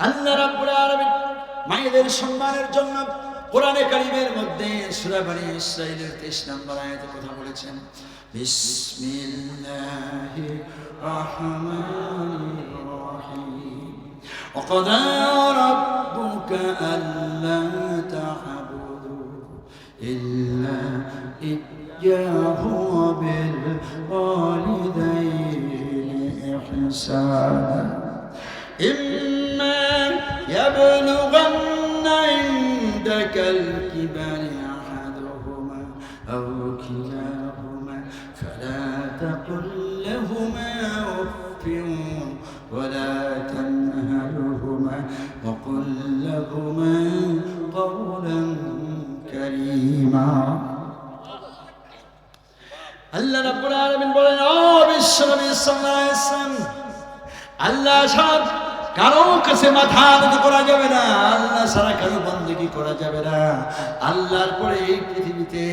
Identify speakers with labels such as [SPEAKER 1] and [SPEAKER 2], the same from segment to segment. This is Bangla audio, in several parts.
[SPEAKER 1] আল্লাহ রাব্বুল আলামিন মায়েদের সম্মানের জন্য কোরআনে কারীমের মধ্যে সূরা বনী ইসরাঈলের 23 নম্বর আয়াতে কথা বলেছেন। বিসমিল্লাহির রহমানির রহিম। ওয়াকাদা রাব্বুকা আল্লা তা'বুদু ইল্লা ইয়্যাহু ওয়া বিল ওয়ালিদাইনি ইহসানা। إما يبلغن عندك الكبر أحدهما أو كلاهما فلا تقل لهما أف ولا تنهرهما وقل لهما قولا كريما। আল্লাহ রাব্বুল আলামিন বলেন, ও বিশ্বনবী সাল্লাল্লাহু আলাইহি ওয়াসাল্লাম, আল্লাহ ছাড়া কারো কাছে মাথা নত করা যাবে না, আল্লাহ ছাড়া কারো বন্দেগী করা যাবে না। আল্লাহর পরে এই পৃথিবীতে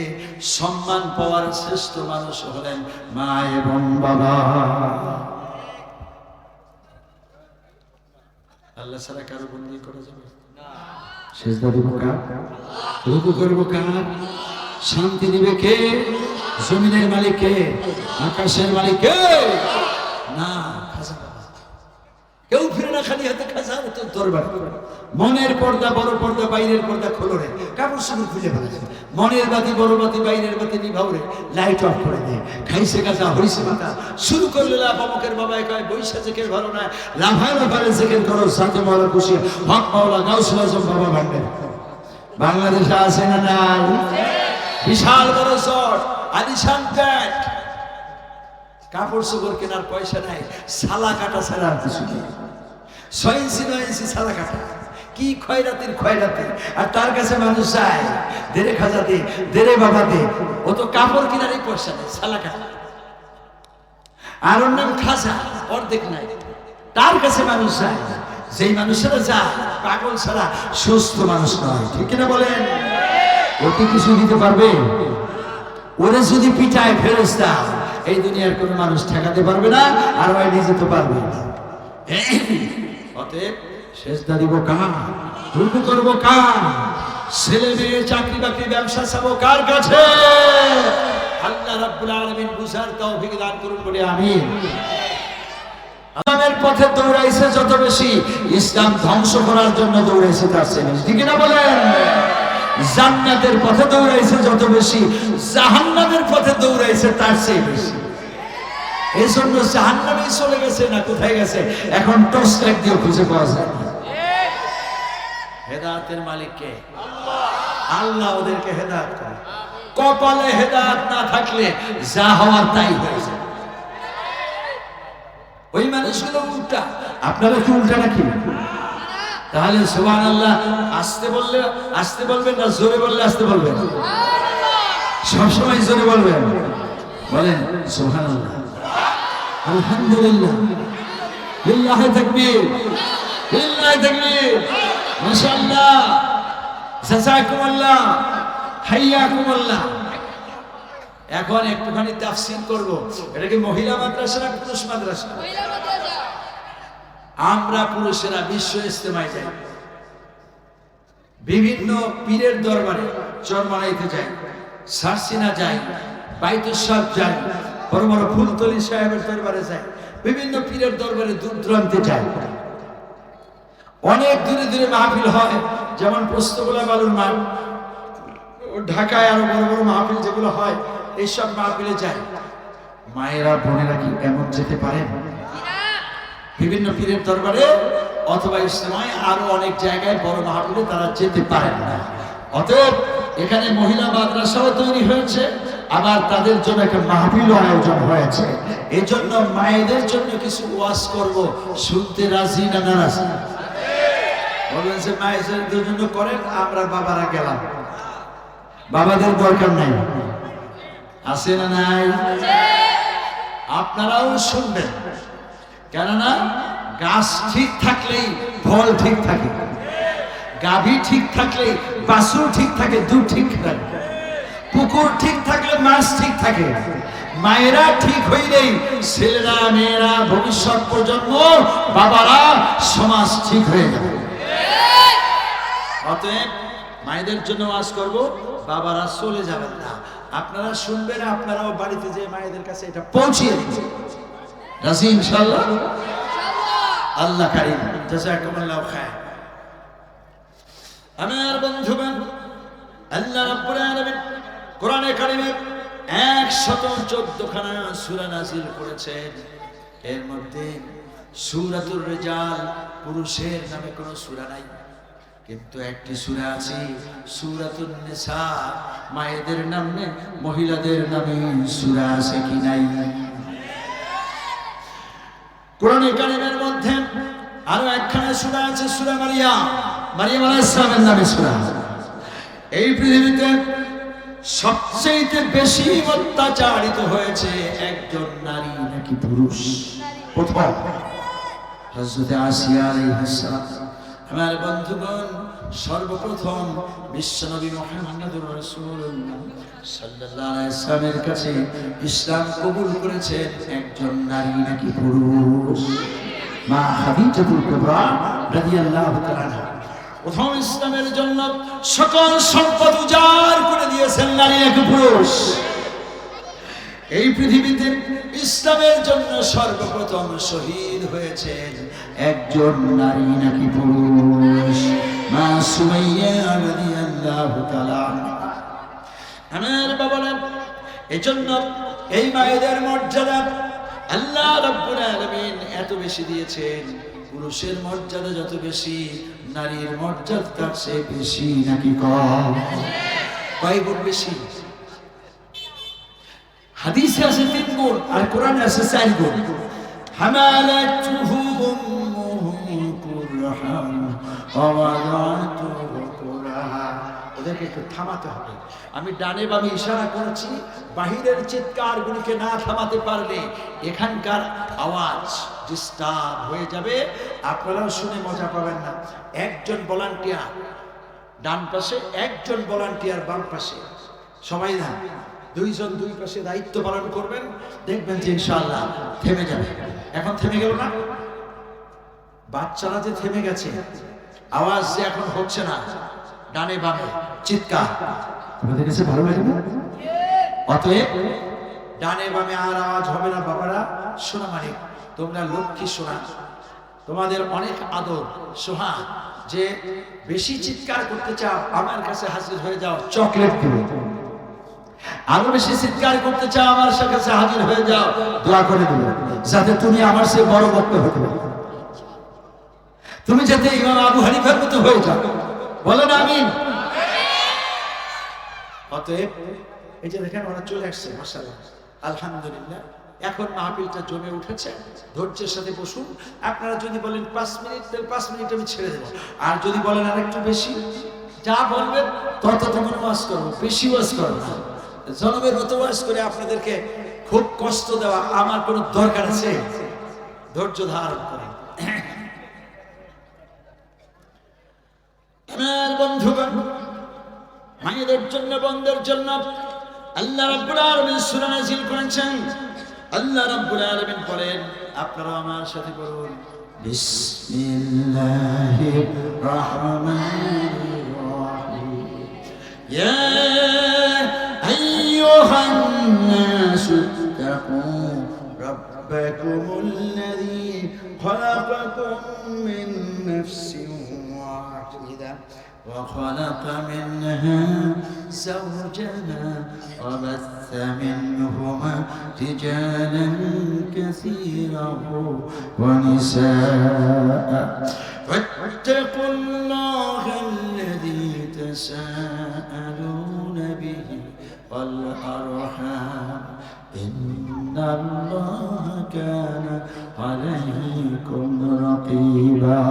[SPEAKER 1] সম্মান পাওয়ার শ্রেষ্ঠ মানুষ হলেন মা এবং বাবা। আল্লাহ ছাড়া কারো বন্দেগী করা যাবে না। সিজদা দিব কার? রুকু করব কার? শান্তি দিবে কে? জমিনের মালিক কে? আকাশের মালিক কে? না, কেউ ফিরে না খালি হাতে খাজা তো দরবার। মনের পর্দা বড় পর্দা, বাইরের পর্দা খোলো রে, কাপড় চোপড় খুলে ফেলেছে। মনের বাতি বড় বাতি, বাইরের বাতি নিভাও রে, লাইট অফ করে দে। খাইছে গাছা হইছে মাথা, শুরু করলে লাভ অমুকের বাবায় কয় বৈশা জেকের ভালো না, লাভায় লাভারে জেকের করো, সাথে মাওলা খুশি হক মাওলা গাউসুল আজম বাবা ভান্ডার। বাংলাদেশে আছে না নাই? বিশাল বড় শট, আলিশান প্যান্ট, কাপড় চোপড় কেনার পয়সা নাই, সালা কাটা ছাড়া আর কিছু নেই। 6 ইঞ্চি 9 ইঞ্চি সালা কাটা, কি খয়রাতির খয়রাতি। আর তার কাছে মানুষ যায় দেরে খাজা দে, দেরে বাবা দে, ও তো কাপড় কেনারই পয়সা নেই, সালা কাটা। আর ওর নাম খাজা, অর্ধেক নাই, তার কাছে মানুষ যায়। যেই মানুষেরা যায় পাগল ছাড়া সুস্থ মানুষ নয়, ঠিক কিনা বলেন? ওকে কিছু দিতে পারবে? ওরে যদি পিটায় ফেরেশতা, এই দুনিয়ার কোন মানুষ ঠেকাতে পারবে না, আর ওই নিজে তো পারবে না। অতএব সিজদা দিব কার? রুকু করব কার? ছেলে মেয়ে, চাকরি বাকরি, ব্যবসা সব কার কাছে? আল্লাহ রাব্বুল আলামিন বুঝার তৌফিক দান করুন বলে আমিন। ইসলামের পথে দৌড়াইছে যত বেশি, ইসলাম ধ্বংস করার জন্য দৌড়াইছে তার চেয়ে বেশি, ঠিক না বলেন? জান্নাতের পথে দৌড়াইছে যত বেশি, জাহান্নামের পথে দৌড়াইছে তার চেয়ে বেশি। এই জন্য জাহান্নামে চলে গেছে না কোথায় গেছে এখন টর্চ লাইট দিয়ে খুঁজে পাওয়া যায় না। হেদায়েতের মালিক কে? আল্লাহ। আল্লাহ ওদেরকে হেদায়েত করে। কপালে হেদায়েত না থাকলে যা হওয়ার তাই হয়ে যায়। ওই মানুষগুলো উল্টা, আপনারা কি উল্টা নাকি? তাহলে সুবহানাল্লাহ আসতে বললে আসতে বলবেন না, জোরে বললে আসতে বলবেন? সবসময় জোরে বলবেন। বলেন সুবহানাল্লাহ, আলহামদুলিল্লাহ, লিল্লাহি তাকবীর, লিল্লাহি তাকবীর, মাশাআল্লাহ, জাযাকুমুল্লাহ, হাইয়াকুমুল্লাহ। এখন একটুখানি তাফসীর করব। এটা কি মহিলা মাদ্রাসা না পুরুষ মাদ্রাসা? মহিলা মাদ্রাসা। আমরা পুরুষেরা বিশ্ব ইজতেমায় যাই, বিভিন্ন পীরের দরবারে চরমনাইতে যাই, সারসিনা যাই, বাইতুস-সাব যাই, বড় বড় ফুলতলি সাহেবের দরবারে যাই, বিভিন্ন পীরের দরবারে দূর দূরান্তে যাই। অনেক দূরে দূরে মাহফিল হয়, যেমন পোস্তগোলা বালুর মাঠ, ঢাকায় আরো বড় বড় মাহফিল যেগুলো হয়, এইসব মাহফিলে যাই। মায়েরা বোনেরা কি এমন যেতে পারেন? বিভিন্ন পীরের দরবারে অথবা ইজতেমায় আরো অনেক জায়গায় বড় মাহফিলে তারা যেতে পারেন না। অতএব এখানে মহিলা মাদ্রাসাও তৈরি হয়েছে, আবার তাদের জন্য একটা মাহফিলও আয়োজন হয়েছে। এই জন্য মায়েদের জন্য কিছু ওয়াজ করব, শুনতে রাজি না নারাজ? বলবেন যে মায়েদের জন্য করেন, আমরা বাবারা গেলাম। বাবাদের দরকার নাই, আছে না নাই? আপনারাও শুনবেন, কেননা গাছ ঠিক থাকলেই ফল ঠিক থাকে, গাভী ঠিক থাকলে বাছুর ঠিক থাকে, দুধ ঠিক থাকে, পুকুর ঠিক থাকলে মাছ ঠিক থাকে, মায়েরা ঠিক হইলেই ছেলেরা মেয়েরা ভবিষ্যৎ প্রজন্ম বাবারা সমাজ ঠিক হয়ে যাবে। অতএব মায়েদের জন্য ওয়াজ করব, বাবারা চলে যাবেন না, আপনারা শুনবেন, আপনারাও বাড়িতে যে মায়েদের কাছে এটা পৌঁছিয়ে দিবেন। রাজি ইনশাআল্লাহ? আল্লাহ কারীম জাযাকুমুল্লাহু খায়র। আমার বন্ধুগণ, আল্লাহ রাব্বুল আলামিন কোরআনে কারিমে 114 খানা সূরা নাযিল করেছেন। এর মধ্যে সূরাতুর রিজাল পুরুষের নামে কোনো সূরা নাই, কিন্তু একটি সূরা আছে সূরাতুন নিসা, মায়েদের নামে মহিলাদের নামে সূরা আছে কি নাই? কোরআনে কারিমের মধ্যে আরো একখানা সূরা আছে, সূরা মারিয়াম, মারিয়াম আলাইহিস সালামের নামে সূরা। এই পৃথিবীতে সবচেয়ে বেশি অত্যাচারিত হয়েছে একজন নারী নাকি পুরুষ? প্রথম হযরত আসিয়া আলাইহিস সালাম। আমার বন্ধুগণ, সর্বপ্রথম বিশ্বনবী মুহাম্মদুর রাসূলুল্লাহ সাল্লাল্লাহু আলাইহি ওয়াসাল্লামের কাছে ইসলাম কবুল করেছেন একজন নারী নাকি পুরুষ? মা খাদিজাতুল কুবরা রাদিয়াল্লাহু তাআলা আনহা প্রথম ইসলামের জন্য সকল সম্পদ উজাড় করে দিয়েছেন নারী নাকি পুরুষ? এই পৃথিবীতে ইসলামের জন্য সর্বপ্রথম শহীদ হয়েছেন একজন নারী নাকি পুরুষ? মা সুমাইয়া রাদিয়াল্লাহু তাআলা আনহা। আমার বাবারা, এজন্য এই মায়েদের মর্যাদা আল্লাহ রাব্বুল আলামিন এত বেশি দিয়েছেন। পুরুষের মর্যাদা যত বেশি, নারীর মর্যাদা তার চেয়ে বেশি নাকি কম? কয় গুণ বেশি? হাদিসে আছে 3 গুণ, আর কোরআনে আছে 4 গুণ। হামালাতুহু উম্মুহু কুরহান ওয়া ওয়াদাতুহু কুরহা। ওদেরকে একটু থামাতে হবে। আমি ডানে বামে ইশারা করেছি, বাহিরের চিৎকারগুলিকে না থামাতে পারলে এখানকার আওয়াজ ডিস্টার্ব হয়ে যাবে, আপনারাও শুনে মজা পাবেন না। একজন ভলান্টিয়ার ডান পাশে, একজন ভলান্টিয়ার বাম পাশে, সবাই না, 2 জন 2 পাশে দায়িত্ব পালন করবেন, দেখবেন যে ইনশাআল্লাহ থেমে যাবে। এখন থেমে গেল না? বাচ্চারা যে থেমে গেছে, আওয়াজ যে এখন হচ্ছে না, ডানে বামে চিৎকার, আপনাদের কাছে ভালো লাগে না? অতএব ডানে বামে আর আওয়াজ হবে না। বাবারা, সোনা মানিক, তোমরা লক্ষ্মী সোনা, তোমাদের অনেক আদর সোহা। যে বেশি চিৎকার করতে চাও, আমার কাছে হাজির হয়ে যাও, চকলেট দেব। আরো বেশি চিৎকার করতে চাও, আমার কাছে হাজির হয়ে যাও, দোয়া করে দেব, যাতে তুমি আমার চেয়ে বড় বক্তা হতে পারো, তুমি যাতে ইমাম আবু হানিফার মতো হয়ে যাও। বলেন আমিন। অতএব এই যে দেখেন, ওরা চলে আসছে, মাশাআল্লাহ, আলহামদুলিল্লাহ। এখন মাহফিলটা জমে উঠেছে, ধৈর্যের সাথে বসুন। আপনারা যদি বলেন 5 মিনিট, তাহলে 5 মিনিট আমি ছেড়ে দেবো। আর যদি বলেন আরেকটু বেশি, যা বলবেন ততক্ষণ ওয়াজ করবো, বেশি ওয়াজ করবো না। জনমের মতো ওয়াজ করে আপনাদেরকে খুব কষ্ট দেওয়া আমার কোনো দরকার আছে? ধৈর্য ধারণ করে। আমার বন্ধুগণ, মায়েদের জন্য, বোনদের জন্য আল্লাহ রাব্বুল আলামিন সূরা নাযিল করেছেন। আল্লাহ রাব্বুল আলামিন বলেন, আপনারা আমার সাথে বলুন, বিসমিল্লাহির রহমানির রহিম। ইয়া আইয়ুহান নাসু তাকু রাব্বাকুমুল্লাযী খালাকাকুম মিন নাফসিন ওয়াহিদা وخلق منها زوجها وبث منهما رجالا كثيرا ونساء واتقوا الله الذي تساءلون به والأرحام إن الله كان عليكم رقيبا।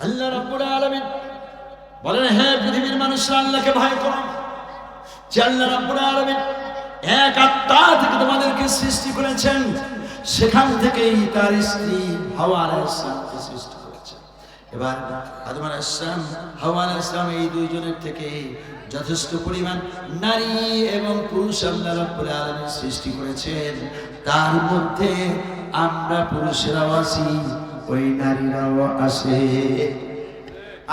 [SPEAKER 1] আল্লাহ রাব্বুল আলামিন বলেন, হে পৃথিবীর মানুষরা, আল্লাহকে ভয় করো, যে আল্লাহ রাব্বুল আলামিন এক আত্মা থেকে তোমাদেরকে সৃষ্টি করেছেন, সেখান থেকেই তার স্ত্রী হাওয়া আলাইহিস সালামকে সৃষ্টি করেছেন। এবার আদম আলাইহিস সালাম, হাওয়া আলাইহিস সালাম, এই দুইজনের থেকে যথেষ্ট পরিমাণ নারী এবং পুরুষ আল্লাহ রাব্বুল আলামিন সৃষ্টি করেছেন। তার মধ্যে আমরা পুরুষেরাও আছি, ওই নারীরাও আছে।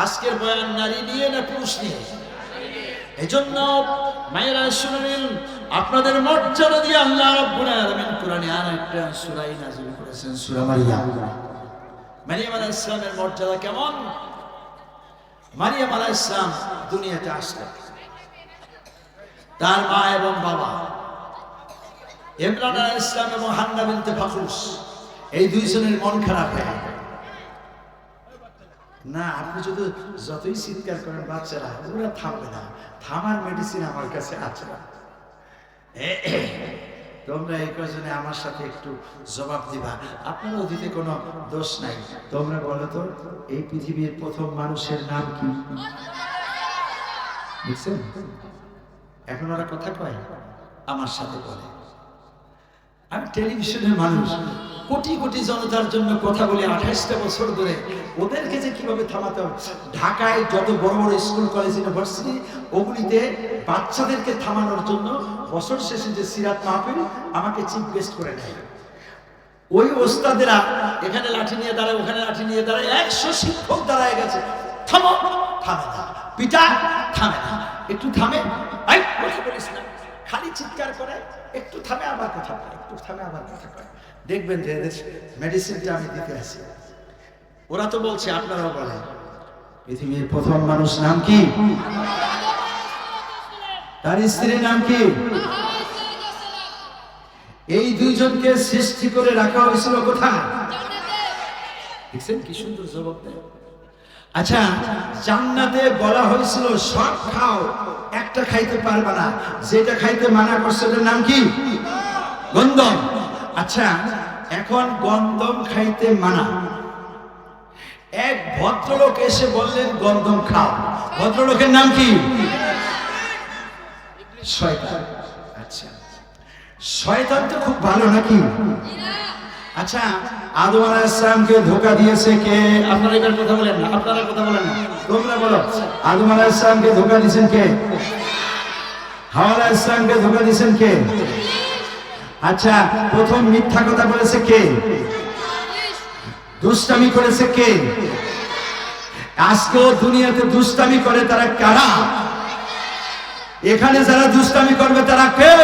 [SPEAKER 1] আজকের বয়ান নারী নিয়ে না পুরুষ নিয়ে? এজন্য মায়েরা শুনুন, আপনাদের মর্যাদা দিয়ে আল্লাহ রাব্বুল আলামিন কোরআনে আর একটা সূরা নাযিল করেছেন, সূরা মারিয়াম। মারিয়াম আলাইহিস সালামের মর্যাদা কেমন? মারিয়াম আলাইহিস সালাম দুনিয়াতে আসলেন, তার মা এবং বাবা ইমরান আলাইহিস সালাম এবং হান্না বিনতে ফাখরুস, এই দুইজনের মন খারাপ হয় না। আপনি যদি যতই চিৎকার করেন বাচ্চারা, ওরা থামবে না। থামার মেডিসিন আমার কাছে আছে। তোমরা এই কজনে আমার সাথে একটু জবাব দিবা, আপনারও দিতে কোনো দোষ নাই। তোমরা বলো তো, এই পৃথিবীর প্রথম মানুষের নাম কি? দেখছেন, এখন ওরা কথা কয়, আমার সাথে বলে। আমি টেলিভিশনের মানুষ, কোটি কোটি জনতার জন্য কথা বলে 28টা বছর ধরে, ওদেরকে যে কিভাবে থামাতে হবে। ঢাকায় যত বড় বড় স্কুল, কলেজ, ইউনিভার্সিটি, ওগুলিতে বাচ্চাদেরকে থামানোর জন্য বছর শেষে যে সিরাত মাহফিল আমাকে চিফ গেস্ট করে নেয়। ওই ওস্তাদেরা এখানে লাঠি নিয়ে দাঁড়ায়, ওখানে লাঠি নিয়ে দাঁড়ায়, 100 শিক্ষক দাঁড়ায় গেছে। থামো, থামে না। পিটা, থামে না। একটু থামে, এই কথা বলিস না, খালি চিৎকার করে। একটু থামে, আবার কথা বলে, একটু থামে, আবার কথা বলে। দেখবেন যে মেডিসিনটা আমি দিতে আসি। ওরা তো বলছে, আপনারাও বলেন, পৃথিবীর প্রথম মানুষ নাম কি? তার স্ত্রীর নাম কি? এই দুইজনকে সৃষ্টি করে রাখা হয়েছিল কোথায়? দেখছেন কি সুন্দর জবাব দেয়। আচ্ছা, জান্নাতে বলা হয়েছিল সব খাও, একটা খাইতে পারবে না, যেটা খাইতে মানা করছে ওটার নাম কি? গন্ধম। আচ্ছা, এখন গন্ধম খাইতে মানা, এক ভদ্রলোক এসে বললেন গন্ধম খাও। ভদ্রলোকের নাম কি? শয়তান। আচ্ছা, শয়তান তো খুব ভালো নাকি? আচ্ছা, আদম আলাইহিস সালামকে ধোঁকা দিয়েছে কে? আপনারা এবার কথা বলেন না, আপনারা কথা বলেন না, তোমরা বলো। আদম আলাইহিস সালামকে ধোঁকা দিয়েছেন কে? হাওয়া আলাইহিস সালামকে ধোঁকা দিয়েছেন কে? আচ্ছা, প্রথম মিথ্যা কথা বলেছে কে? দুষ্টামি করেছে কে? আজকেও দুনিয়াতে দুষ্টামি করে তারা কারা? এখানে যারা দুষ্টামি করবে তারা কে?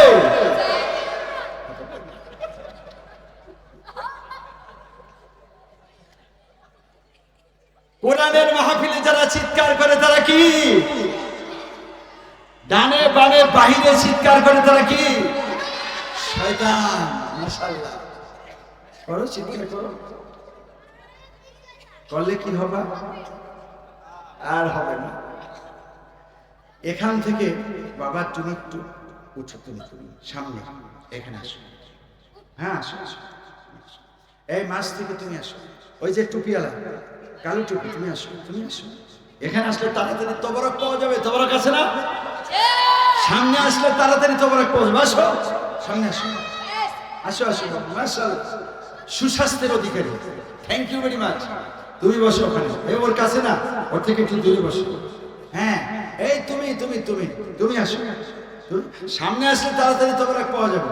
[SPEAKER 1] কোরআনের মাহফিলে যারা চিৎকার করে তারা কি? ডানে বামে বাহিরে চিৎকার করে তারা কি? শয়তান। মাশাআল্লাহ, করো, চিৎকার করো। করলে কি হবে? আর হবে না। এখান থেকে বাবা তুমি একটু উঠো, তুমি সামনে এখানে আসো। হ্যাঁ, আসো, আসো। এই মাছ থেকে তুমি আসো, ওই যে টুপিওয়ালা কালো টুপি, তুমি আসো, তুমি আসো। এখানে আসলে তাড়াতাড়ি তবরক পাওয়া যাবে। তবরক আছে না? সামনে আসলে তাড়াতাড়ি তবরক পাওয়া যাবে। আসো, সামনে আসো, আসো, আসো। মাশাআল্লাহ, সুস্বাস্থ্যের অধিকারী। Thank you very much. তুমি বসো ওখানে, এই ওর কাছে না, ওর থেকে একটু দূরে বসো। হ্যাঁ, এই তুমি তুমি তুমি তুমি আসো। সামনে আসলে তাড়াতাড়ি তবরক পাওয়া যাবে।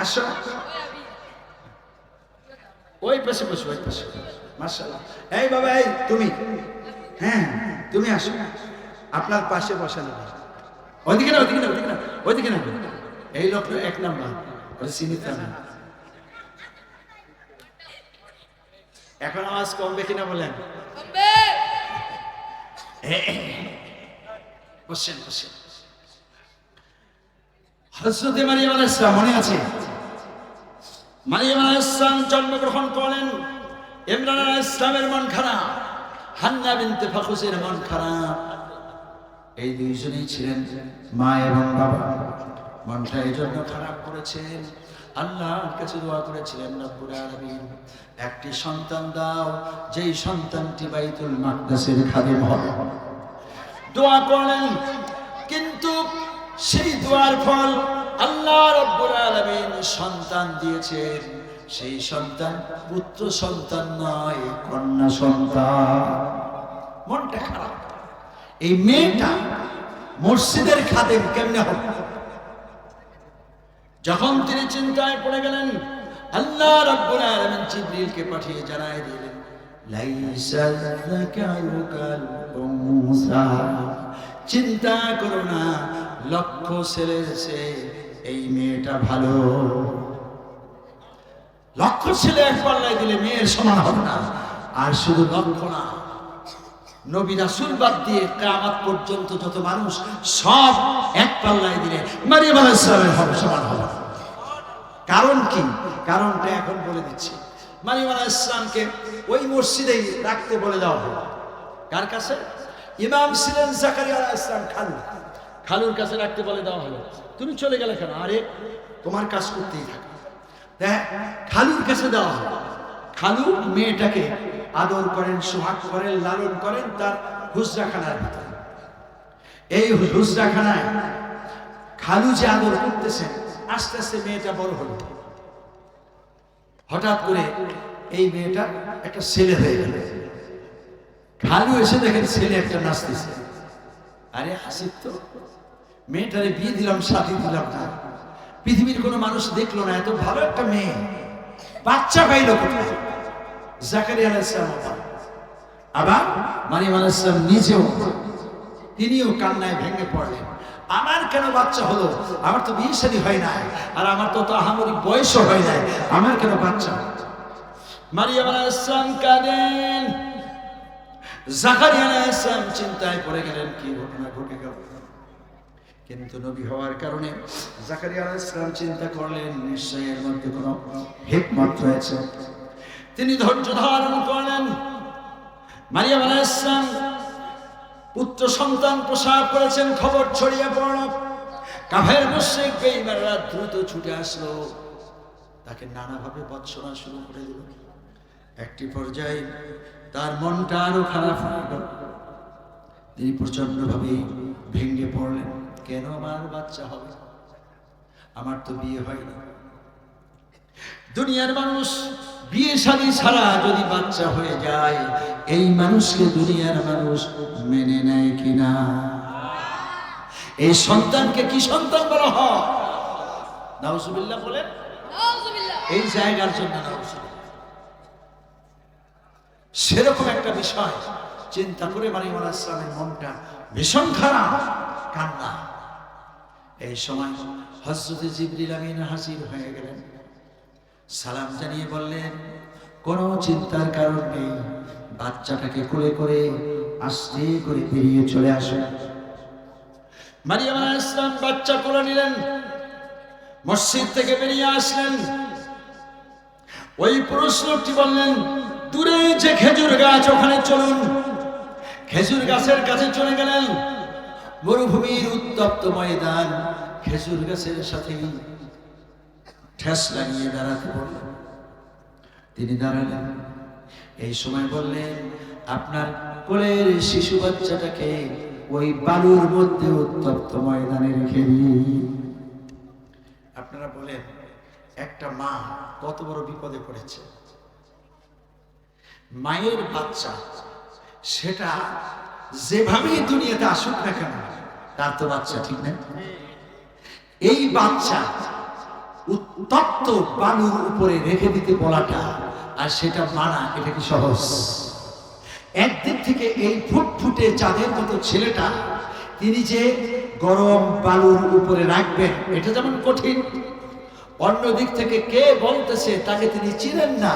[SPEAKER 1] আসো, ওই পাশে বসো, ওই পাশে। মাশাআল্লাহ। এই বাবা, এই তুমি, হ্যাঁ তুমি আসো, আপনার পাশে বসানো। ওইদিকে না, ওইদিকে না, ওইদিকে না, ওইদিকে না। এই লোকটা 1 নাম্বার, ওটা চিনিতে না। এখন আওয়াজ কমবে কিনা বলেন? বসেন, বসেন। হযরত মারিয়াম আলাইহিস সালাম মনে আছে? মারিয়াম আলাইহিস সালাম জন্মগ্রহণ করেন, ইমরান আলাইহিস সালামের মন খারাপ, হান্না বিনতে ফাখরুসের মন খারাপ। এই দুইজনেই ছিলেন মা এবং বাবা। মনটা এই জন্য খারাপ করেছেন, আল্লাহর কাছে দোয়া করেছিলেন, রব্বুল আলামিন একটি সন্তান দাও, যেই সন্তানটি বাইতুল মাকদাসের খাদেম হবে। দোয়া করলেন, কিন্তু সেই দোয়ার ফল আল্লাহ রব্বুল আলামিন সন্তান দিয়েছেন। সেই সন্তান পুত্র সন্তান নয়, কন্যা সন্তান। মনটা খারাপ। এই মেয়েটা মসজিদের খাদেম কেমনে হবে? যখন তিনি চিন্তায় পড়ে গেলেন, আল্লাহ রাব্বুল আলামিন জিবরিলকে পাঠিয়ে জানায় দিলেন, লাইসা যাকারু কাল উনসা, চিন্তা করো না, লক্ষ ছেলের চেয়ে এই মেয়েটা ভালো। লক্ষ ছেলে এক পাল্লায় দিলে মেয়ের সমান হবে না। আর শুধু লক্ষ না, নবী রাসূল বাদ দিয়ে কিয়ামত পর্যন্ত যত মানুষ সব এক পাল্লায় দিলে মারিয়াম আলাইহিস সালামের সমান হবে। কারণ কি? কারণটা এখন বলে দিচ্ছি। মারিয়াম আলাইহিস সালামকে ওই মসজিদেই রাখতে বলে দেওয়া হলো। কার কাছে? ইমাম ছিলেন জাকারিয়া আলাইহিস সালাম খালু, খালুর কাছে রাখতে বলে দেওয়া হলো। তুমি চলে গেলে কেন? আরে তোমার কাজ করতেই থাকে। দেখ, খালুর কাছে দেওয়া হলো। খালু মেয়েটাকে আদর করেন, সোহাগ করেন, লালন করেন তার হুজরাখানার ভিতরে। এই হুজরাখানায় খালু যে আদর করতেছেন, আস্তে আস্তে মেয়েটা বড় হলো। হঠাৎ করে এই মেয়েটা একটা ছেলে হয়ে গেল। খালু এসে দেখেন ছেলে একটা নাচতেছে। আরে হাসিব তো, মেয়েটারে বিয়ে দিলাম, শাদী দিলাম না, পৃথিবীর কোনো মানুষ দেখলো না, এত ভালো একটা মেয়ে বাচ্চা পাইল কোথায়? জাকারিয়া আলাইহিস সালাম। আবার মারিয়াম আলাইহিস সালাম নিজেও, তিনিও কান্নায় ভেঙে পড়লেন। আমার কেন বাচ্চা হলো? আমার তো বিয়ে শাদী হয় নাই, আর আমার তো আহামরি বয়সও হয় নাই, আমার কেন বাচ্চা? মারিয়াম আলাইহিস সালাম কাঁদেন। জাকারিয়া আলাইহিস সালাম চিন্তায় পড়ে গেলেন, কি ঘটনা ঘটে গেল। কিন্তু নবী হওয়ার কারণে জাকারিয়া আলাইহিস সালাম চিন্তা করলেন, নিশ্চয়ই এর মধ্যে কোনো হিকমত রয়েছে। তিনি ধৈর্য ধারণ করলেন। মারিয়াম আলাইহিস সালাম পুত্র সন্তান প্রসব করেছেন, খবর ছড়িয়ে পড়ল। কাফের মুশরিক বেঈমানরা দ্রুত ছুটে আসলো, তাকে নানাভাবে বর্জনা শুরু করে দিল। একটি পর্যায়ে তার মনটা আরো খারাপ হয়ে গেল। তিনি প্রচন্ডভাবে ভেঙে পড়লেন, কেন আমার বাচ্চা হবে? আমার তো বিয়ে হয়নি। দুনিয়ার মানুষ বিয়ে শাদী ছাড়া যদি বাচ্চা হয়ে যায়, এই মানুষকে দুনিয়ার মানুষ মেনে নেয় কিনা? এই সন্তানকে কি সন্তান বলা হয়? নাউজুবিল্লাহ বলেন। এই জায়গার জন্য নাউজুবিল্লাহ। সেরকম একটা বিষয় চিন্তা করে মারিয়াম আলাইহিস সালামের মনটা ভীষণ খারাপ, কান্না। এই সময় হযরত জিবরিল আমিন হাজির হয়ে গেলেন, সালাম জানিয়ে বললেন, কোনো চিন্তার কারণ নেই, বাচ্চাটাকে কোলে করে আস্তে করে বেরিয়ে চলে আসেন। মারিয়াম আলাইহিস সালাম বাচ্চা কোলে নিলেন, মসজিদ থেকে বেরিয়ে আসলেন। ওই পুরুষ লোকটি বললেন, দূরে যে খেজুর গাছ, ওখানে চলুন। খেজুর গাছের কাছে চলে গেলেন। মরুভূমির উত্তপ্ত ময়দান, খেজুর গাছের সাথে ঠেস লাগিয়ে দাঁড়াতে বললেন। তিনি দাঁড়ালেন। এই সময় বললেন, আপনার কোলের শিশু বাচ্চাটাকে ওই বালুর মধ্যে উত্তপ্ত ময়দানে রেখে দিন। আপনারা বলেন, একটা মা কত বড় বিপদে পড়েছে। মায়ের বাচ্চা সেটা যেভাবেই দুনিয়াতে আসুক না কেন, তার তো বাচ্চা, ঠিক না? এই বাচ্চা উত্তপ্ত বালুর উপরে রেখে দিতে বলাটা আর সেটা মানা, এটা কি সহজ? একদিক থেকে এই ফুটফুটে চাঁদের মতো ছেলেটা তিনি যে গরম বালুর উপরে রাখবেন, এটা যেমন কঠিন, অন্য দিক থেকে কে বলতেছে তাকে তিনি চিনেন না,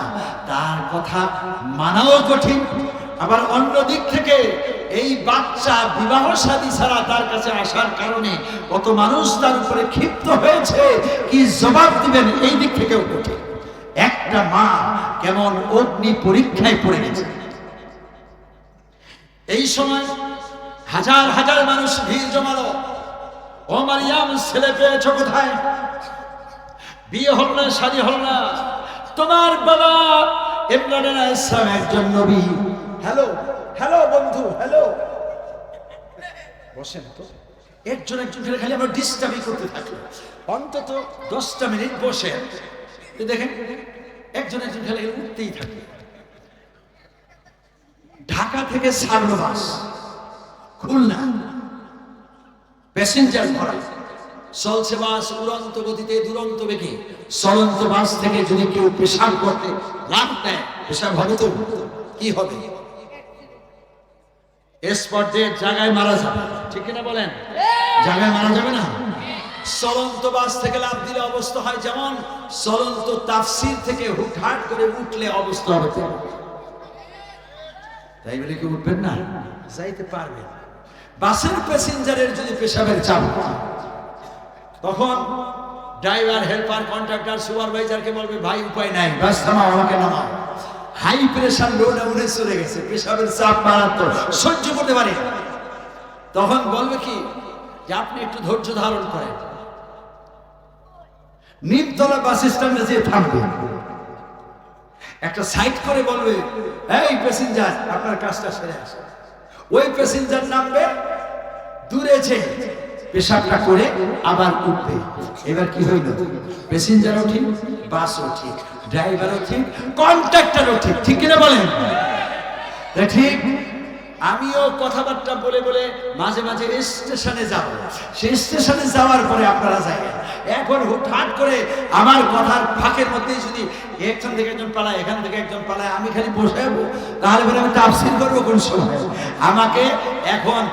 [SPEAKER 1] তার কথা মানাও কঠিন। আবার অন্য দিক থেকে এই বাচ্চা বিবাহ শাদী ছাড়া তার কাছে আসার কারণে কত মানুষ তার উপরে ক্ষিপ্ত হয়েছে, কি জবাব দিবেন এই দিক থেকেও কঠিন। একটা মা কেমন অগ্নি পরীক্ষায় পড়ে গেছে। এই সময় হাজার হাজার মানুষ ভিড় জমালো। ও মারিয়াম, ছেলে পেয়েছো কোথায়? বিয়ে হল না, শাদী হল না, তোমার বাবা ইমরান আলাইহিস সালাম একজন নবী। হ্যালো হ্যালো বন্ধু, হ্যালো, বসেন তো। একজন একজন করে খালি আমরা ডিস্টার্বই করতে থাকি, অন্তত 10টা মিনিট বসেন। দেখেন একজন একজন খালি উঠতেই থাকে। ঢাকা থেকে ছাড়লো বাস খুলনা, প্যাসেঞ্জার ভরা, চলছে বাস উড়ন্ত গতিতে দুরন্ত বেগে। চলন্ত বাস থেকে যদি কেউ পেশাব করতে লাভ নেয়, পেশাব হবে তো কি হবে? স্পট ডেট, জায়গায় মারা যাবে, ঠিক কিনা বলেন? জায়গায় মারা যাবে না? চলন্ত বাস থেকে লাভ দিলে অবস্থা হয় যেমন, চলন্ত তাফসীর থেকে হুটহাট করে উঠলে অবস্থা হবে। তাই বলে কি উঠবেন না? যাইতে পারবেন। বাসের প্যাসেঞ্জারের যদি পেশাবের চাপ, তখন ড্রাইভার, হেল্পার, কন্ট্রাক্টর, সুপারভাইজারকে বলবে ভাই উপায় নাই, বাস থামাও, আমাকে নামাও। হাই প্রেশার লো ডাউনে চলে গেছে, পেশাবের চাপ মারাত্মক, সহ্য করতে পারে। তখন বলবে কি যে আপনি একটু ধৈর্য ধারণ করেন, নিমতলা বাস স্ট্যান্ডে যেয়ে থামবে, একটা সাইড করে বলবে এই প্যাসেঞ্জার আপনার কাজটা সেরে আসে। ওই প্যাসেঞ্জার নামবে, দূরে যে পেশাবটা করে আবার উঠবে। এবার কি হইল? প্যাসেঞ্জারও ঠিক, বাসও ঠিক, ড্রাইভারও ঠিক, কন্ট্রাক্টরও ঠিক, ঠিক কিনা বলেন? ঠিক। আমিও কথাবার্তা বলে বলে মাঝে মাঝে স্টেশনে যাব, সেই স্টেশনে যাওয়ার পরে আপনারা যাবেন। এখন হুটহাট করে আমার কথার ফাঁকের মধ্যেই যদি এখান থেকে একজন পালায়, এখান থেকে একজন পালায়, আমি খালি বসে যাবো, তাহলে পরে আমি তাফসীর করবো কোন সময়? আমাকে এখন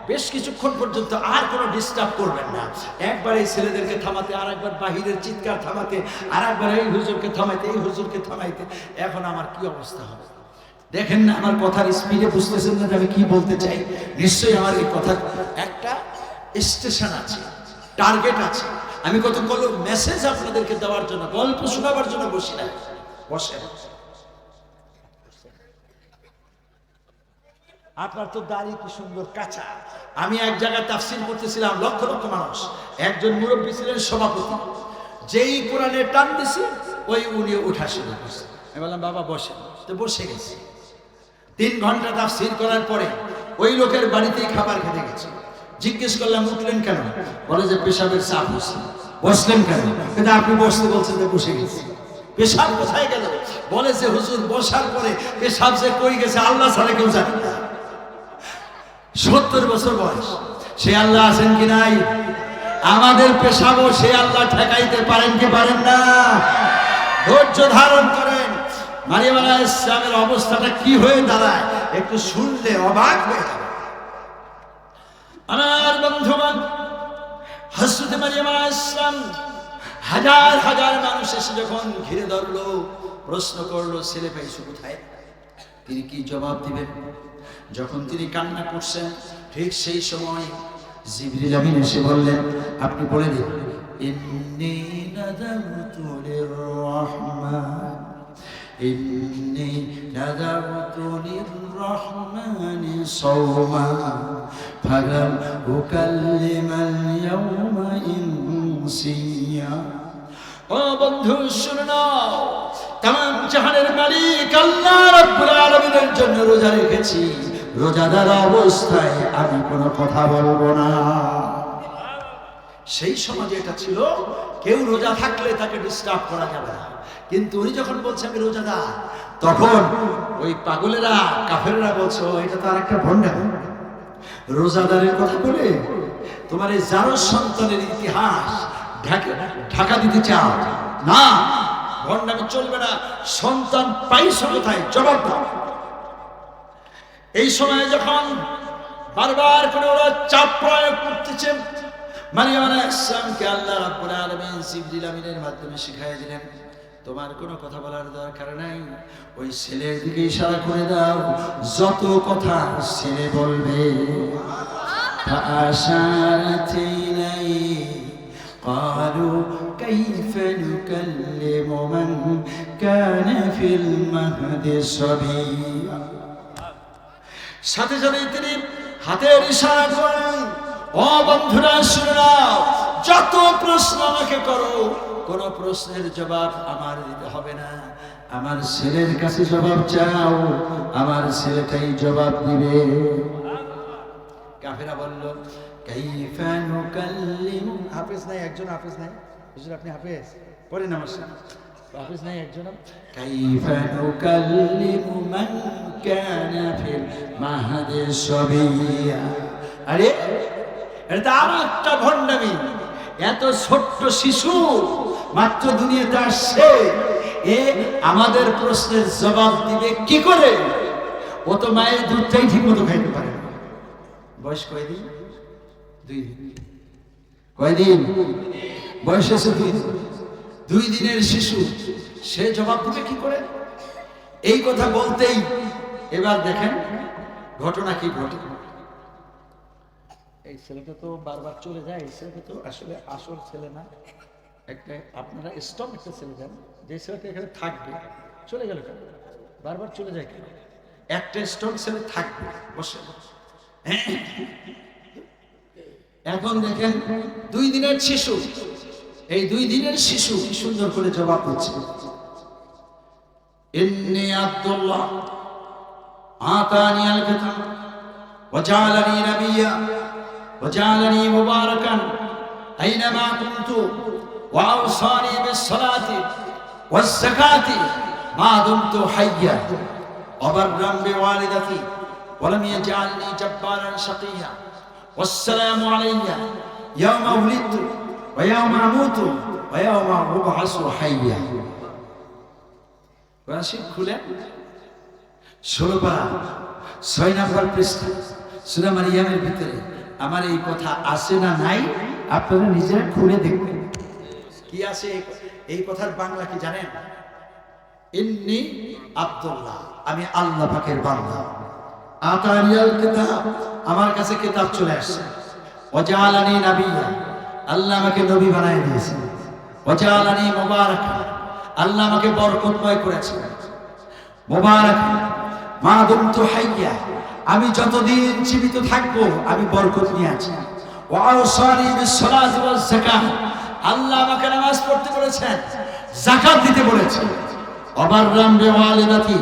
[SPEAKER 1] বেশ কিছুক্ষণ পর্যন্ত আর কোনো ডিস্টার্ব করবেন না। একবার এই ছেলেদেরকে থামাতে, আর একবার বাহিরের চিৎকার থামাতে, আর একবার এই হুজুরকে থামাইতে, এই হুজুরকে থামাইতে, এখন আমার কি অবস্থা হবে দেখেন না? আমার কথার স্পিডে বুঝতেছেন না যে আমি কি বলতে চাই? নিশ্চয়ই আমার এই কথা একটা স্টেশন আছে, টার্গেট আছে। আমি কতগুলো মেসেজ আপনাদেরকে দেওয়ার জন্য, গল্প শোনাবার জন্য বসি না। বসেন। আপনার তো দাড়ি কি সুন্দর কাঁচা। আমি এক জায়গায় তাফসীর করতেছিলাম, লক্ষ লক্ষ মানুষ, একজন মুরব্বী ছিলেন সভাপতি, যেই কোরআনে টান দিছে ওই উনি উঠা শুরু করছে। আমি বললাম বাবা বসে, তো বসে গেছি। 3 ঘন্টা তাফসীর করার পরে ওই লোকের বাড়িতেই খাবার খেতে গেছে। জিজ্ঞেস করলাম উঠলেন কেন? বলে যে পেশাবের চাপ হচ্ছে। বসলেন কেন? কিন্তু আপনি বসতে বলছেন যে বসে গেছি। পেশাব কোথায় গেল? বলে যে হুজুর বসার পরে পেশাব যে কই গেছে আল্লাহ ছাড়া কেউ জানে না। 70 বছর বয়স, সে আল্লাহ আছেন কি নাই? আমাদের পেশাবও সে আল্লাহ ঠেকাইতে পারেন কি পারেন না? ধৈর্য ধারণ করেন। মারিয়াম আলাইহিস সালামের অবস্থাটা কি হয়ে দাঁড়ায় একটু শুনলে অবাক হয়ে যাবে। আমার বন্ধুগণ, হযরত মারিয়াম আলাইহিস সালাম হাজার হাজার মানুষ এসে যখন ঘিরে ধরলো, প্রশ্ন করলো ছেলে পাইছো কোথায়? তিনি কি জবাব দিবেন? যখন তিনি কান্না করছেন, ঠিক সেই সময় জিবরিল আমিন এসে বললেন আপনি বলে দিন ইন্নী নাযারতু লির-রাহমান, ইন্নী নাযারতু লির-রাহমানি সাওমা ফালাম উকাল্লিমাল ইয়াওমা ইনসিয়া। ও বন্ধু শুনো নাও, তামাম জাহানের মালিক আল্লাহ রাব্বুল আলামিনের জন্য রোজা রেখেছি, রোজাদার অবস্থায় আমি কোনো কথা বলবো না। সেই সমাজে এটা ছিল, কেউ রোজা থাকলে তাকে ডিস্টার্ব করা যাবে না। কিন্তু উনি যখন বলছে আমি রোজাদার, তখন ওই পাগলেরা, কাফেররা বলছে এটা তো আরেকটা ভণ্ডামি। রোজাদারের কথা বলে তোমার এই জারজ সন্তানের ইতিহাস ঢাকা দিতে চাও না, ভণ্ডামি চলবে না। সন্তান পাইছো কোথায়? জবাব দাও। এই সময় যখন বারবার করে ওরা চাপ প্রয়োগ করতেছে, মারিয়াম আলাইহিস সালামকে আল্লাহ রাব্বুল আলামিন জিবরিল আমিনের মাধ্যমে শিখিয়ে দিলেন তোমার কোনো কথা বলার দরকার নাই, ওই ছেলের দিকে ইশারা করে দাও, যত কথা ছেলে বলবে। فأشارت إليه قالوا كيف نكلم من كان في المهد صبيا। সাথে সাথে তিনি হাতের ইশারা করেন, ও বন্ধুরা শুনে নাও, যত প্রশ্ন আমাকে করো, কোন প্রশ্নের জবাব আমার দিতে হবে না, আমার ছেলের কাছে জবাব চাও, আমার ছেলেটাই জবাব দিবে। কাফেরা বলল কাইফা নুকাল্লিমু। হাফেজ নাই, একজন হাফেজ নাই। হুজুর আপনি হাফেজ পড়েন আমার সাথে। হাফেজ নাই একজন, কাইফা নুকাল্লিমু মান কানা ফিল মাহদি সাবিয়া। আরে এটা আর একটা ভণ্ডামি। এত ছোট্ট শিশু মাত্র দুনিয়াতে আসছে, এ আমাদের প্রশ্নের জবাব দিবে কি করে? ও তো মায়ের দুধটাই ঠিক মতো খাইতে পারে না। বয়স কয়দিন? 2 দিন। কয়দিন বয়স? হয়েছে 2 দিন। 2 দিনের শিশু, সে জবাব দিবে কি করে? এই কথা বলতেই এবার দেখেন ঘটনা কি ঘটে। এই ছেলেটা তো বারবার চলে যায়, এই ছেলেটা তো আসলে আসল ছেলে না। একটা আপনারা স্টপ একটা ছেলে দেন, যে ছেলেটা এখানে থাকবে, চলে গেল কেন? বারবার চলে যায় কেন? একটা স্টক ছেলে থাকবে, বসে। এখন দেখেন 2 দিনের শিশু, এই 2 দিনের শিশু কি সুন্দর করে জবাব দিচ্ছে। ইন্নী আব্দুল্লাহ আতানি আল কিতাব ওয়া জাআলানি নাবিয়্যা ওয়া জাআলানি মুবারাকান আইনামা কুনতু ওয়া আওসানি বিস সালাতি ওয়াজ যাকাতি মা দুমতু হাইয়্যা ওয়া বাররাম বিওয়ালিদাতি ওয়া লাম ইয়াজআলনি জাব্বারান শাকিয়্যা ওয়াসসালামু আলাইয়া ইয়াওমা উলিদতু ওয়া ইয়াওমা আমুতু ওয়া ইয়াওমা উবআসু হাইয়্যা। কোরআন শরীফ খুলেন 16 পারা 6 নম্বর পৃষ্ঠা সূরা মারইয়ামের ভিতরে আমার এই কথা আছে না নাই আপনারা নিজেরা খুলে দেখবেন কি আছে। এই কথার বাংলা কি জানেন? ইন্নী আব্দুল্লাহ, আমি আল্লাহ পাকের বান্দা। আতানিয়াল কিতাব, আমার কাছে কিতাব চলে আসছে। ওয়া জাআলানি নাবিয়্যা, আল্লাহ আমাকে নবী বানায় দিয়েছেন। ওয়া জাআলানি মুবারাকান, আল্লাহ আমাকে বরকতময় করেছেন। মুবারাকান মা দুমতু হাইয়্যা, আমি যতদিন জীবিত থাকবো আমি বরকত নিয়ে আছি। ওয়া আওসানি বিস সালাতি ওয়াজ যাকাত, আল্লাহ আমাকে নামাজ পড়তে বলেছেন, যাকাত দিতে বলেছেন। ওয়া বাররাম বিওয়ালিদাতি,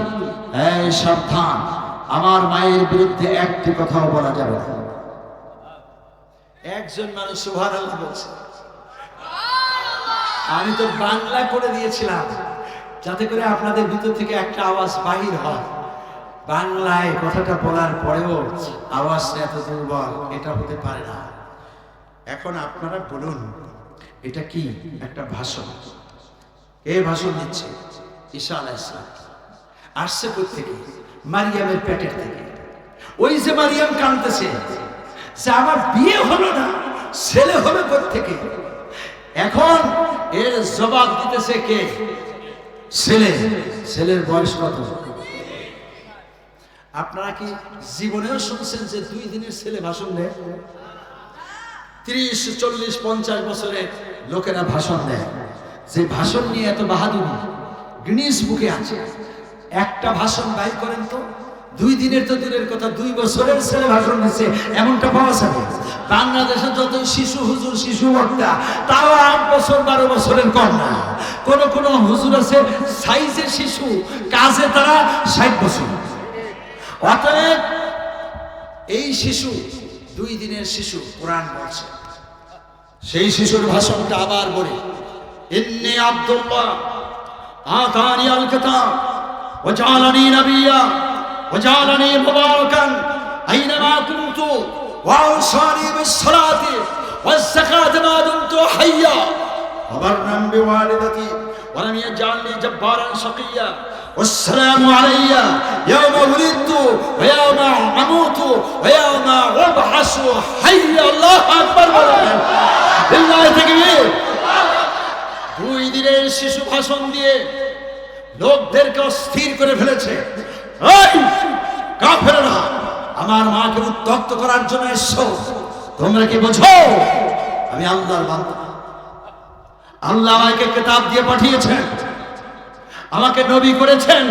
[SPEAKER 1] এই সাবধান, আমার মায়ের বিরুদ্ধে একটি কথাও বলা যাবে না। একজন মানুষ সুবহানাল্লাহ বলছে। আমি তো বাংলা করে দিয়েছিলাম যাতে করে আপনাদের ভিতর থেকে একটা আওয়াজ বাহির হয়। বাংলায় কথাটা বলার পরেও আওয়াজটা এত দুর্বল, এটা হতে পারে না। এখন আপনারা বলুন এটা কি একটা ভাষণ? কে ভাষণ দিচ্ছে? ঈসা আলাইহিস সালাম। আসছে কোথা থেকে? মারিয়ামের পেটের থেকে। ওই যে মারিয়াম কাঁদতেছে যে আমার বিয়ে হলো না, ছেলে হলো কোথা থেকে? এখন এর জবাব দিতেছে কে? ছেলে। ছেলের বয়স কত? আপনারা কি জীবনেও শুনছেন যে 2 দিনের ছেলে ভাষণ দেয়? 30, 40, 50 বছরের লোকেরা ভাষণ দেয়। যে ভাষণ নিয়ে এত বাহাদুরি গিনিস বুকে আছে। একটা ভাষণ বাইর করেন তো, 2 দিনের তো দূরের কথা, 2 বছরের ছেলে ভাষণ দিচ্ছে, এমনটা পাওয়া যাবে? বাংলাদেশে যত শিশু হুজুর, শিশু বক্তা, তাও 8 বছর 12 বছরের কম না। কোন কোন হুজুর আছে সাইজে শিশু, কাজে তারা 60 বছর। অতএব এই শিশু 2 দিনের শিশু, কোরআন বলছে। সেই শিশুর ভাষণটা আবার বলি। ইন্নী আব্দুল্লাহ আতানি আল কিতাব ওয়া জাআলানি নাবিয়্যা ওয়া জাআলানি মুবারাকান আইনামা কুনতু ওয়া আওসানি বিস সালাতি ওয়াজ যাকাতি মা দুমতু হাইয়্যা ওয়া বাররাম বিওয়ালিদাতি ওয়া লাম ইয়াজআলনি জাব্বারান শাকিয়্যা ওয়াসসালামু আলাইয়া ইয়াওমা উলিদতু ওয়া ইয়াওমা আমুতু ওয়া ইয়াওমা উবআসু হাইয়্যা। আল্লাহু আকবার বলেন। লিল্লাহি তাকবীর। 2 দিনের শিশু ভাষণ দিয়ে লোকদেরকে অস্থির করে ফেলেছে। এই কাফেররা, আমার মাকে উত্ত্যক্ত করার জন্য এসছো, তোমরা কি বোঝো আমি আল্লাহর বান্দা? আল্লাহ আমাকে কিতাব দিয়ে পাঠিয়েছেন, আমাকে নবী করেছেন,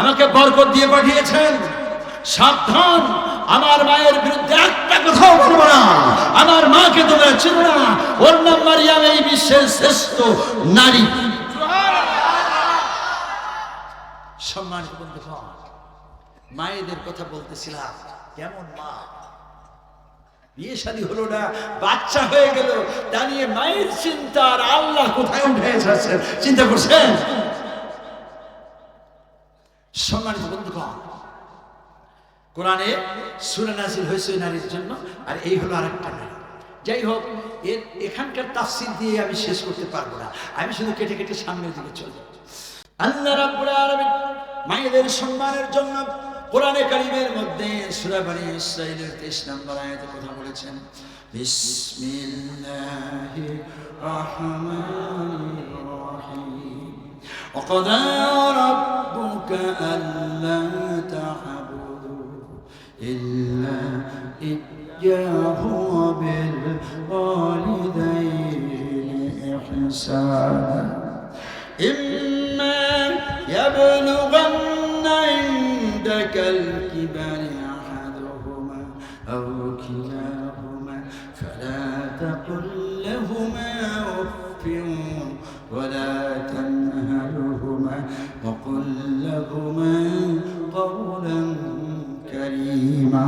[SPEAKER 1] আমাকে বরকত দিয়ে পাঠিয়েছেন। সাবধান, আমার মায়ের বিরুদ্ধে একটা কথাও বলবো না। আমার মাকে তোমরা চিনো না, ওর নাম মারিয়াম, এই বিশ্বের শ্রেষ্ঠ নারী। সম্মানিত বন্ধুগণ, মায়েদের কথা বলতেছিলাম। কেমন মা? বিয়ে শাদী হলো না, বাচ্চা হয়ে গেল, তা নিয়ে মায়ের চিন্তা আর আল্লাহ কোথায় উঠে এসেছেন চিন্তা করছেন? সম্মানিত বন্ধুগণ, কোরআনে সূরা নাযিল হয়েছে নারীর জন্য, আর এই হলো আরেকটা নারী। যাই হোক, এখানকার তাফসীর দিয়ে আমি শেষ করতে পারবো না, আমি শুধু কেটে কেটে সামনের দিকে চলে যাব। আল্লাহ রাব্বুল আলামিন মায়েদের সম্মানের জন্য কোরআনে কারীমের মধ্যে সূরা বনী ইসরাঈলের 23 নম্বর আয়াতে কথা বলেছেন, বিসমিল্লাহির রাহমানির রাহিম, ওয়াকাদা রাব্বুকা আল্লা তা'বুদু ইল্লা ইয়্যাহু ওয়া বিল ওয়ালিদাইনি ইহসানা ইম্মা ইয়াবলুগান্না ইনদাকাল কিবারি আহাদুহুমা আও কিলাহুমা ফালা তাকুল লাহুমা উফফিন ওয়ালা তানহারহুমা ওয়া কুল লাহুমা কাওলান কারীমা।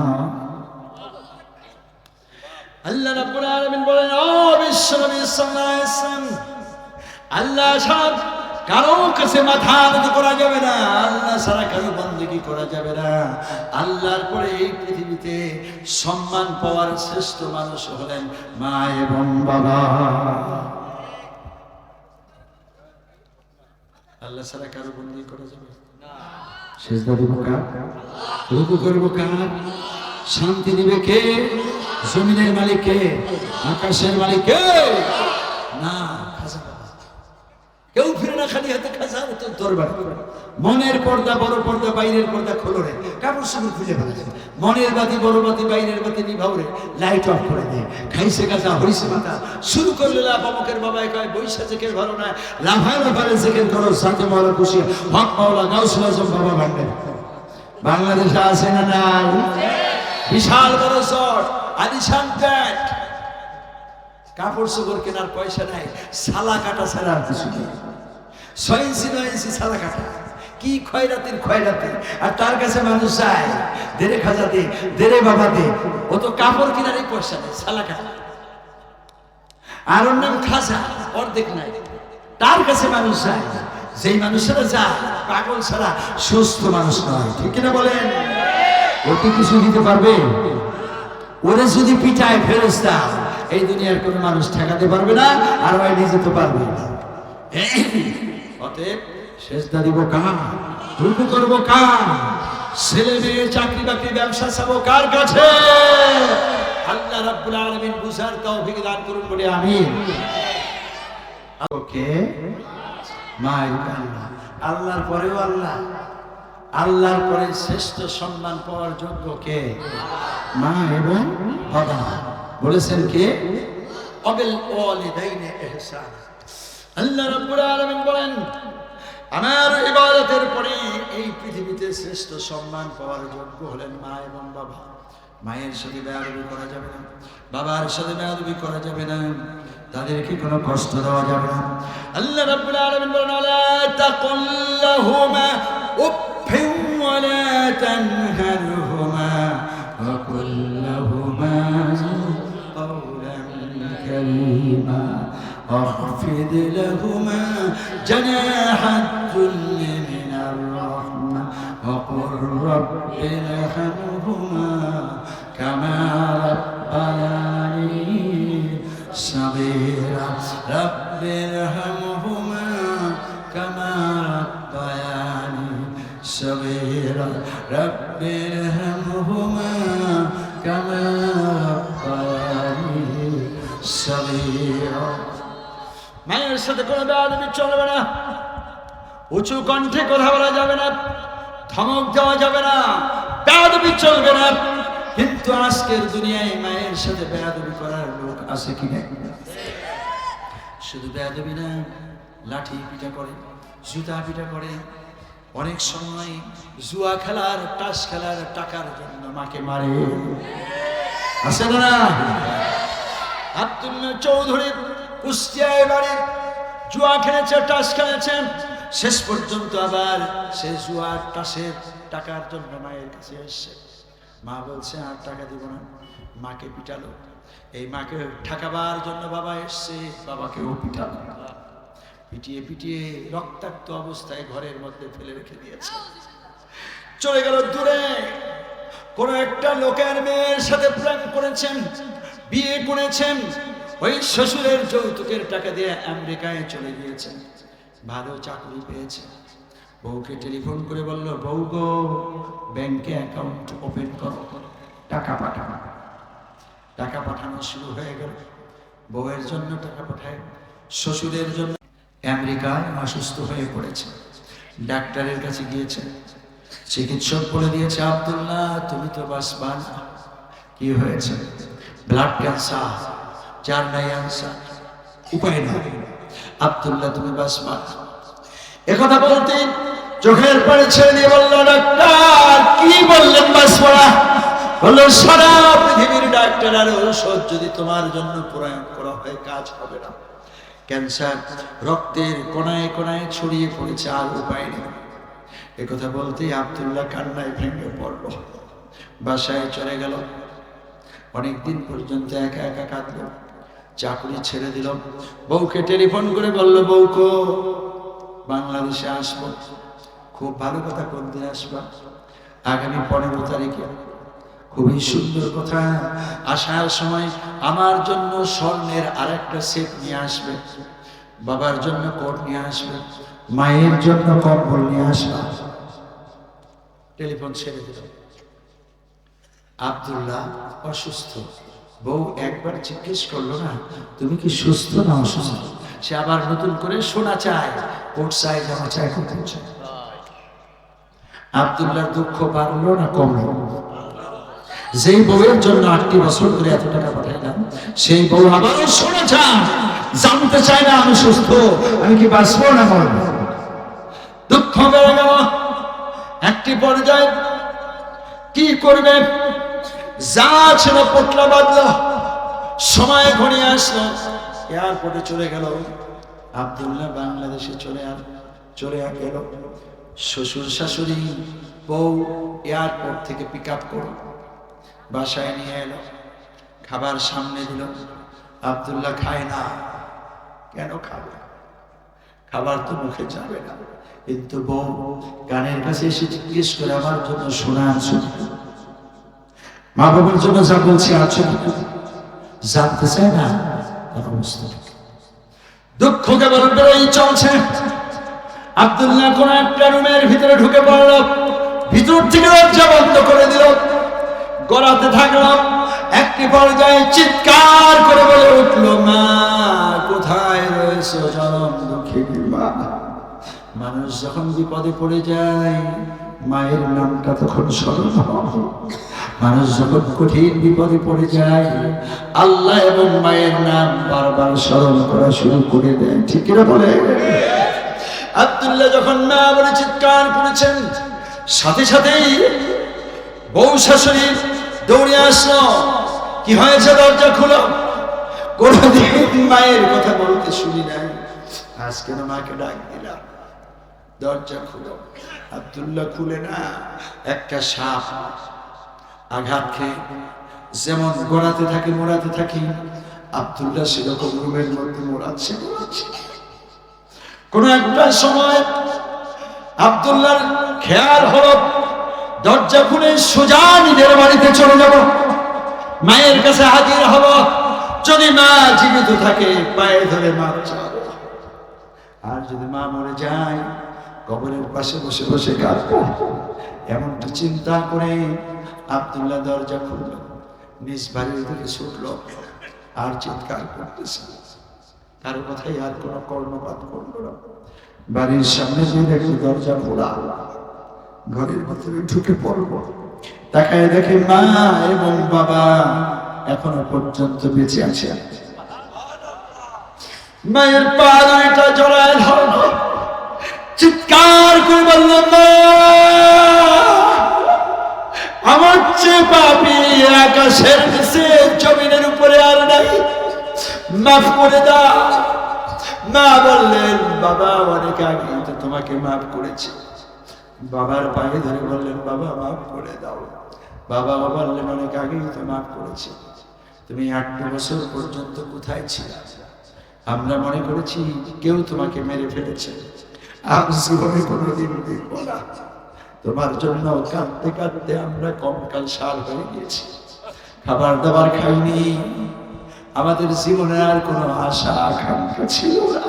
[SPEAKER 1] আল্লাহ রাব্বুল আলামিন বলেন, ও বিশ্বনবী সাল্লাল্লাহু আলাইহি ওয়াসাল্লাম, আল্লাহ ছাড়া কারো কাছে মাথা নত করা যাবে না, আল্লাহ ছাড়া কারো বন্দেগী করা যাবে না। আল্লাহর পরে এই পৃথিবীতে সম্মান পাওয়ার শ্রেষ্ঠ মানুষ হলেন মা এবং বাবা। আল্লাহ ছাড়া কারো বন্দেগী করা যাবে না। সিজদা দিব কার? রুকু করব কার? শান্তি দিবে কে? জমিনের মালিক কে? আকাশের মালিক কে? না, খাজা বাবা। কেউ ফিরে না খালি হাতে, খাজা তো দরবার। মনের পর্দা বড় পর্দা, বাইরের পর্দা খোলো রে, কাপড় চোপড় খুলে ফেলেছে। মনের বাতি বড় বাতি, বাইরের বাতি নিভাও রে, লাইট অফ করে দে। খাইছে গাছা, হইছে মাথা, শুরু করলে লাভ। অমুকের বাবাই কয় বৈশা জেকের ভালো না, লাফায় লাফারে জেকের করো, সাথে মাওলা খুশি, হক মাওলা গাউসুল আজম বাবা ভান্ডার। বাংলাদেশে আছে না নাই? বিশাল বড় শট, আলিশান প্যান্ট, কাপড় চোপড় কেনার পয়সা নাই, সালা কাটা ছাড়া আর কিছু নেই। 6 ইঞ্চি 9 ইঞ্চি সালা কাটা, কি খয়রাতির খয়রাতি। আর তার কাছে মানুষ যায়, দেরে খাজা দে, দেরে বাবা দে, ও তো কাপড় কেনারই পয়সা নেই, সালা কাটা। আর ওর নাম খাজা, অর্ধেক নাই, তার কাছে মানুষ যায়। যেই মানুষেরা যায় পাগল ছাড়া সুস্থ মানুষ নয়, ঠিক কিনা বলেন? ওকে কিছু দিতে পারবে? ওরে যদি পিটায় ফেরেশতা, এই দুনিয়ার কোনো মানুষ ঠেকাতে পারবে না, আর ওই নিজে তো পারবে না। অতএব সিজদা দিব কার? রুকু করব কার? ছেলে মেয়ে, চাকরি বাকরি, ব্যবসা চাবো কার কাছে? আল্লাহ রাব্বুল আলামিন বুঝার তৌফিক দান করুন বলে আমিন। ওকে মাই আল্লাহ, আল্লাহর পরেও আল্লাহ, আল্লাহর পরে শ্রেষ্ঠ সম্মান পাওয়ার যোগ্য কে? মা এবং বাবা। বলেছেন কে? অবিল ওয়ালিদাইনি ইহসান। আল্লাহ রাব্বুল আলামিন বলেন, আমার ইবাদতের পরে এই পৃথিবীতে শ্রেষ্ঠ সম্মান পাওয়ার যোগ্য হলেন মা এবং বাবা। মায়ের সাথে বেয়াদবি করা যাবে না, বাবার সাথে বেয়াদবি করা যাবে না, তাদেরকে কোনো কষ্ট দেওয়া যাবে না। আল্লাহ রাব্বুল আলামিন বলেন, লা তাকুল লাহুমা উফফিন ওয়া লা তানহারহুমা ওয়া কুল লাহুমা কাওলান কারীমা واخفض لهما جناح الذل من الرحمة وقل رب ارحمهما كما ربياني صغيرا رب ارحمهما كما ربياني صغيرا رب ارحمهما كما ربياني صغيرا। মায়ের সাথে কোনো বেয়াদবি চলবে না, উঁচু কণ্ঠে কথা বলা যাবে না, ধমক দেওয়া যাবে না, বেয়াদবি চলবে না। কিন্তু আজকের দুনিয়ায় মায়ের সাথে বেয়াদবি করার লোক আছে কি না? শুধু বেয়াদবি না, লাঠি পিটা করে, জুতা পিটা করে, অনেক সময় জুয়া খেলার, তাস খেলার টাকার জন্য মাকে মারে। আছে না? আব্দুল চৌধুরী কুষ্টিয়ায় বাড়ি, জুয়া খেলেছে, টাস খেলেছে, শেষ পর্যন্ত আবার সে জুয়া টাসের টাকার জন্য মায়ের কাছে এসছে। মা বলছে আর টাকা দিব না, মাকে পিটালো। এই মাকে ঠেকাবার জন্য বাবা এসছে, বাবাকেও পিটালো, পিটিয়ে পিটিয়ে রক্তাক্ত অবস্থায় ঘরের মধ্যে ফেলে রেখে দিয়েছে। চলে গেল দূরে, কোন একটা লোকের মেয়ের সাথে প্রেম করেছেন, বিয়ে করেছেন, ওই শ্বশুরের যৌতুকের টাকা দিয়ে আমেরিকায় চলে গিয়েছেন, ভালো চাকরি পেয়েছে। বউকে টেলিফোন করে বলল, বউ গো, ব্যাংকে অ্যাকাউন্ট ওপেন করো, টাকা পাঠানো। টাকা পাঠানো শুরু হয়ে গেল, বউয়ের জন্য টাকা পাঠায়, শ্বশুরের জন্য। আমেরিকায় অসুস্থ হয়ে পড়েছে, ডাক্তারের কাছে গিয়েছে, চিকিৎসক বলে দিয়েছে, আব্দুল্লাহ তুমি তো বাঁচবা না। কি হয়েছে? ব্লাড ক্যান্সার, যার নাই আনসার, উপায় নাই, আব্দুল্লাহ তুমি বাঁচবা না। একথা বলতে চোখের পানি ছেড়ে দিয়ে বলল, ডাক্তার কি বললেন বাঁচবা না? বলল, সারা পৃথিবীর ডাক্তার আর ঔষধ যদি তোমার জন্য প্রয়োগ করা হয় কাজ হবে না। ক্যান্সার রক্তের কোনায় কোনায় ছড়িয়ে পড়েছে, আর উপায় নেই। একথা বলতেই আব্দুল্লাহ কান্নায় ভেঙে পড়ল, বাসায় চলে গেল। অনেকদিন পর্যন্ত একা একা কাঁদল, চাকরি ছেড়ে দিল। বউকে টেলিফোন করে বলল, বউকো বাংলাদেশে আসবো। খুব ভালো কথা, কোন দিন আসবা? আগামী 15 তারিখে। খুবই সুন্দর কথা। আসার সময় আমার জন্য স্বর্ণের আরেকটা সেট নিয়ে আসবে, বাবার জন্য কোট নিয়ে আসবে, মায়ের জন্য কম্বল নিয়ে আসবে। টেলিফোন ছেড়ে দিল। আব্দুল্লাহ অসুস্থ। বউ একবার জিজ্ঞেস করলো, না তুমি কি সুস্থ না অসুস্থ? সে আবার নতুন করে সোনা চায়, কোট চায়, জামা চায়, কোট চায়। আব্দুল্লাহর দুঃখ বাড়লো না কমলো? যেই বউয়ের জন্য 8টি বছর ধরে এত টাকা পাঠাইলাম, সেই বউ আবার সোনা চায়, জানতে চায় না আমি সুস্থ, আমি কি বাঁচবো না মরবো। দুঃখ বেড়ে গেল। একটি পর্যায়ে কি করবে, যা ছিল পোটলা বাঁধলো, সময় ঘনিয়ে আসলো, এয়ারপোর্টে চলে গেল। আব্দুল্লাহ বাংলাদেশে চলে গেল। শ্বশুর শাশুড়ি বউ এয়ারপোর্ট থেকে পিক আপ করো, বাসায় নিয়ে এলো, খাবার সামনে দিল। আব্দুল্লাহ খায় না। কেন খাবে? খাবার তো মুখে যাবে না। কিন্তু বউ গানের কাছে এসে জিজ্ঞেস করে, আমার জন্য সোনা আনছো? মা বাবার জন্য যা বলছি আছো? জানতে চায় না। দুঃখ কেবল বেড়েই চলছে। আব্দুল্লাহ কোন একটা রুমের ভিতরে ঢুকে পড়ল, ভিতর থেকে দরজা বন্ধ করে দিল, গলাতে থাকলো। একটি পর্যায়ে চিৎকার করে বলে উঠলো, মা কোথায় রয়েছে জনম দুঃখিনী মা? মানুষ যখন বিপদে পড়ে যায়, মায়ের নামটা তখন স্মরণ হয়। মানুষ যখন কঠিন বিপদে পড়ে যায়, আল্লাহ এবং মায়ের নাম বারবার স্মরণ করা শুরু করে দেয়। ঠিক কিনা বলে? আব্দুল্লাহ যখন মা বলে চিৎকার করেছেন, সাথে সাথেই বউ শাশুড়ি দৌড়ে আসলো। কি হয়েছে? দরজা খুলো। কোনদিন মায়ের কথা বলতে শুনি নাই, আজ কেন মাকে ডাক দিলাম? দরজা খুলো। আব্দুল্লাহ খুলে না। একটা সাপ আঘাত খেয়ে যেমন গড়াতে থাকে, মোড়াতে থাকি, আব্দুল্লাহ সেরকম রুমের মধ্যে মোড়াচ্ছে। কোন একটা সময় আব্দুল্লাহর খেয়াল হলো, দরজা খুলে সোজা নিজের বাড়িতে চলে যাব, মায়ের কাছে হাজির হব। যদি মা জীবিত থাকে পায়ে ধরে মাপ চাবো, আর যদি মা মরে যায় কবরের পাশে বসে বসে কাঁদবো। এমনটা চিন্তা করে আব্দুল্লাহ দরজা খুলল, নিজ বাড়ির দিকে ছুটল, আর চিৎকার করতেছে। কারো কথাই আর কোনো কর্ণপাত করলো না। বাড়ির সামনে যে দেখে দরজা খোলা, ঘরের ভিতরে ঢুকে পড়ব। তাকায় দেখে মা এবং বাবা এখনো পর্যন্ত বেঁচে আছে। মায়ের পা দুইটা জড়ায় ধরল, চিৎকার করে বলল, মা আমার চেয়ে পাপী আকাশের নিচে জমিনের উপরে আর নাই, মাফ করে দাও। মা বললেন, বাবা অনেক আগে তো তোমাকে মাফ করেছি। বাবার পায়ে ধরে বললেন, বাবা মাফ করে দাও। বাবা বললেন অনেক আগেই তো মাফ করেছি, তুমি 8 বছর পর্যন্ত কোথায় ছিলে? আমরা মনে করেছি কেউ তোমাকে মেরে ফেলেছে, আজ জীবনে কোনোদিন দেখব না। তোমার জন্য কাঁদতে কাঁদতে আমরা কঙ্কাল সার হয়ে গিয়েছি, খাবার দাবার খাইনি, আমাদের জীবনে আর কোনো আশা আকাঙ্ক্ষা ছিল না।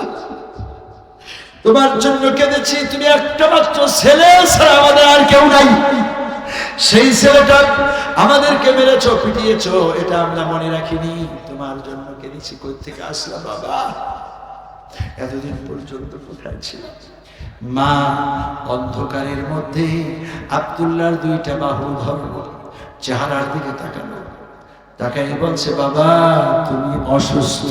[SPEAKER 1] তোমার জন্য কেঁদেছি, তুমি একটা মাত্র ছেলে ছাড়া আমাদের আর কেউ নাই। সেই ছেলেটা আমাদেরকে মেরেছো, পিটিয়েছো, এটা আমরা মনে রাখিনি। তোমার জন্য কেঁদেছি। কই থেকে আসলা বাবা? এতদিন পর্যন্ত কোথায় ছিল? মা অন্ধকারের মধ্যে আব্দুল্লাহর 2টা বাহু ধরলো, চেহারার দিকে তাকালো, তাকাই বলছে, বাবা তুমি অসুস্থ।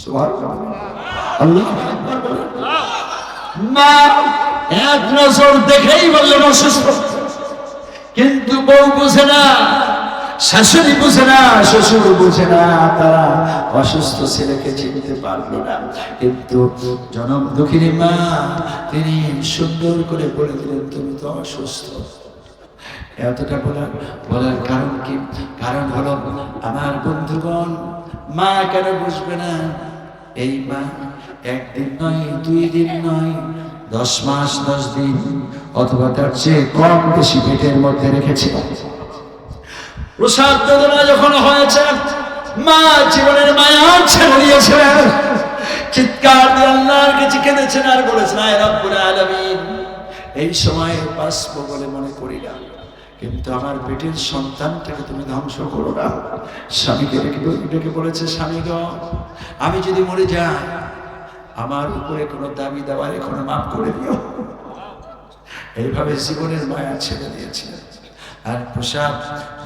[SPEAKER 1] সুবহানাল্লাহ। মা এক নজর দেখেই বললেন অসুস্থ। কিন্তু বউ বুঝে না, শাশুড়ি বুঝে না, শ্বশুর বুঝে না, তারা অসুস্থ ছেলেকে চিনতে পারলো না। কিন্তু জনম দুঃখিনী মা তিনি সুন্দর করে বলে দিলেন, তুমি তো অসুস্থ। এতটা বলার কারণ কি? কারণ হলো আমার বন্ধুগণ, মা কেন বুঝবে না? এই মা একদিন নয়, 2 দিন নয়, 10 মাস 10 দিন অথবা তার চেয়ে কম বেশি পেটের মধ্যে রেখেছে। প্রসাদ বেদনা যখন হয়েছে, মা জীবনের মায়া ছেড়ে দিয়েছিলেন, চিৎকার দিয়ে আল্লাহর কাছে কেঁদেছেন আর বলেছেন, আয় রব্বুল আলামিন, এই সময় বাঁচবো বলে মনে করি না, কিন্তু আমার পেটের সন্তানটাকে তুমি ধ্বংস করো না। স্বামীকে ডেকে বলেছে, স্বামী গো, আমি যদি মরে যাই, আমার উপরে কোনো দাবি দাওয়া এখনো মাফ করে দিও। এইভাবে জীবনের মায়া ছেড়ে দিয়েছিলেন। আর প্রসাব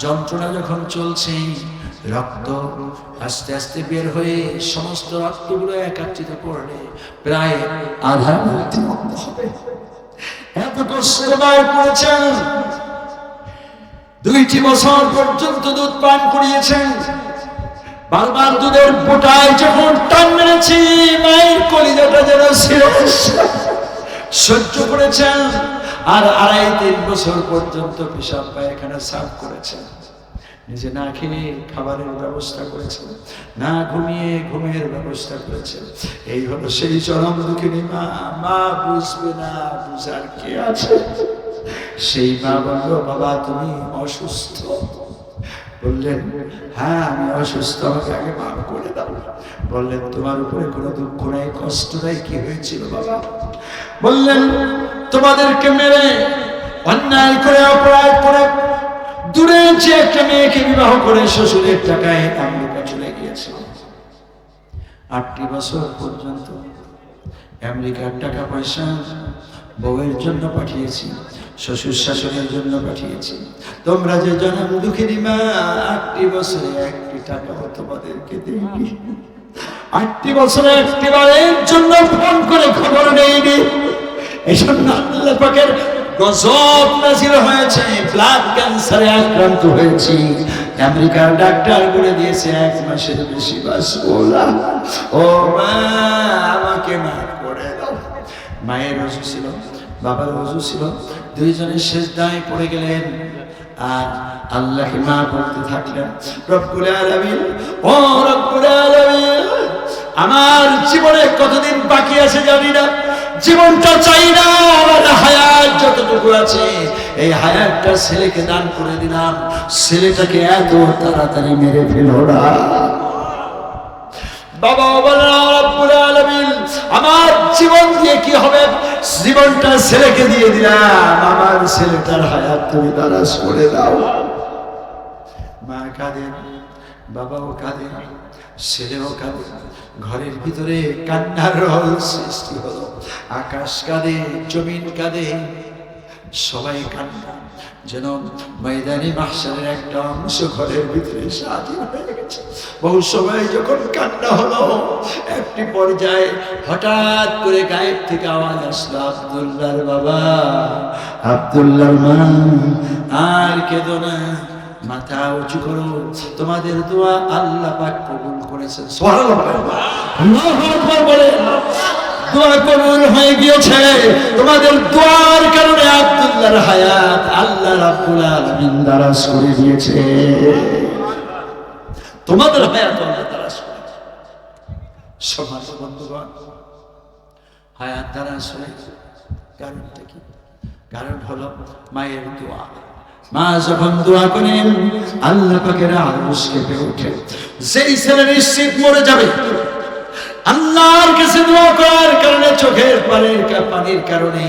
[SPEAKER 1] যন্ত্রণা যখন চলছে, রক্ত আস্তে আস্তে বের হয়ে সমস্ত রক্তগুলো একত্রিত করলে প্রায় আধা মিনিট হবে। এত কষ্ট করেছেন, 2টি বছর পর্যন্ত দুধ পান করিয়েছেন। বারবার দুধের পোটায় যখন টান মেরেছি, মায়ের কলিজাটা যেন সহ্য করেছেন। আর 2.5-3 বছর পর্যন্ত পেশাব পায়খানা সাফ করেছেন। নিজে না খেয়ে খাবারের ব্যবস্থা করেছেন, না ঘুমিয়ে ঘুমের ব্যবস্থা করেছেন। এই হলো সেই চরম দুঃখিনী মা। মা বুঝবে না, বুঝার কে আছে? সেই মা বলল, বাবা তুমি অসুস্থ। বললেন, হ্যাঁ আমি অসুস্থ, আমাকে আগে মাফ করে দাও। বললেন, তোমার উপরে কোনো দুঃখ নাই, কষ্ট নাই, কি হয়েছিল বাবা? বললেন, তোমাদেরকে মেরে, অন্যায় করে, অপরাধ করে, দূরে যে একটা মেয়েকে বিবাহ করে শ্বশুরের টাকায় আমেরিকা চলে গিয়েছে। 8টি বছর পর্যন্ত আমেরিকার টাকা পয়সা বউয়ের জন্য পাঠিয়েছি, শ্বশুর শাশুড়ির জন্য পাঠিয়েছি। তোমরা যে জনম দুঃখিনী মা, 8টি বছরে 1টি টাকাও তোমাদেরকে দেইনি। 8টি বছরে 1টি বারের জন্য ফোন করে খবর নেইনি। এই জন্য আল্লাহ পাকের গজব নাজিল হয়েছে। ব্লাড ক্যান্সারে আক্রান্ত হয়েছি, আমেরিকার ডাক্তার বলে দিয়েছে 1 মাসের বেশি বাঁচবো না। ও মা, আমাকে মাফ করে দাও। মায়ের অসুখ ছিল, বাবার অসুখ ছিল, 2জনের সেজদায় পড়ে গেলেন আর আল্লাহকে মা বলতে থাকলেন, রব্বুল আলামিন, ও রব্বুল আলামিন, আমার জীবনে কতদিন বাকি আছে জানি না, জীবনটা চাই না, আমার হায়াত যতটুকু আছে এই হায়াতটা ছেলেকে দান করে দিলাম, ছেলেটাকে এত তাড়াতাড়ি মেরে ফেলো না। বাবা বলেন, রব্বুল আলামিন, আমার জীবন দিয়ে কি হবে? জীবনটা ছেলেকে দিয়ে দিলাম, আমার ছেলেটার হায়াত তুমি দারাজ করে দাও। মা কাঁদেন, বাবাও কাঁদেন, ছেলেও কাঁদে। ঘরের ভিতরে কান্নার রোল সৃষ্টি হলো। আকাশ কাঁদে, জমিন কাঁদে, সবাই কান্না। যেন ময়দানে মাহশারের একটা অংশ ঘরের ভিতরে স্বাধীন হয়ে গেছে। বহু সময় যখন কান্না হলো, একটি পর্যায়ে হঠাৎ করে গায়েব থেকে আওয়াজ আসলো, আব্দুল্লাহর বাবা, আব্দুল্লাহর মা, আর কেঁদো না, মাথা উঁচু করো, তোমাদের দোয়া আল্লাহ পাক কবুল করেছেন। সুবহানাল্লাহ, আল্লাহু আকবার বলে। দোয়া কবুল হয়ে গিয়েছে। তোমাদের দোয়ার কারণে আব্দুল্লাহর হায়াত আল্লাহ রাব্বুল আলামিন দারাজ করে দিয়েছে। তোমাদের হায়াত আল্লাহ দারাজ করেছে। সমাজ বন্ধুগণ, হায়াত দারাজ হয়েছে কারণটা কি? কারণ হলো মায়ের দোয়া। মা যখন দোয়া করেন আল্লাহ পাকের আরশ কেঁপে ওঠে। যেই ছেলে নিশ্চিত মরে যাবে, আল্লাহর কাছে দোয়া করার কারণে, চোখের পানির কারণে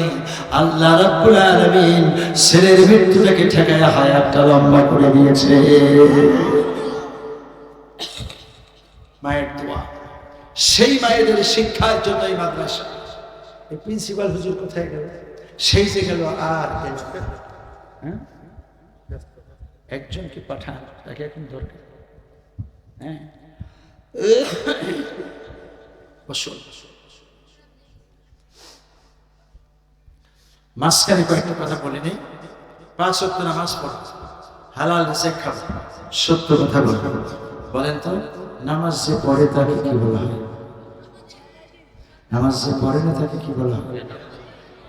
[SPEAKER 1] আল্লাহ রাব্বুল আলামিন ছেলের মৃত্যুটাকে ঠেকায় হায়াতটা লম্বা করে দিয়েছে। মায়ের দোয়া, সেই মায়েদের শিক্ষার জন্য এই মাদ্রাসা। এই প্রিন্সিপাল হুজুর কোথায় গেল? সেই যে গেল আর একজনকে পাঠান, তাকে এখন দরকার। হ্যাঁ, মাঝখানে কয়েকটা কথা বলিনি। 5 ওয়াক্ত নামাজ পড়ো, হালাল রিজিক খাও, সত্য কথা বলবো। বলেন তো, নামাজ যে পড়ে তাকে কি বলা হয়? নামাজ যে পড়ে না তাকে কি বলা হয়?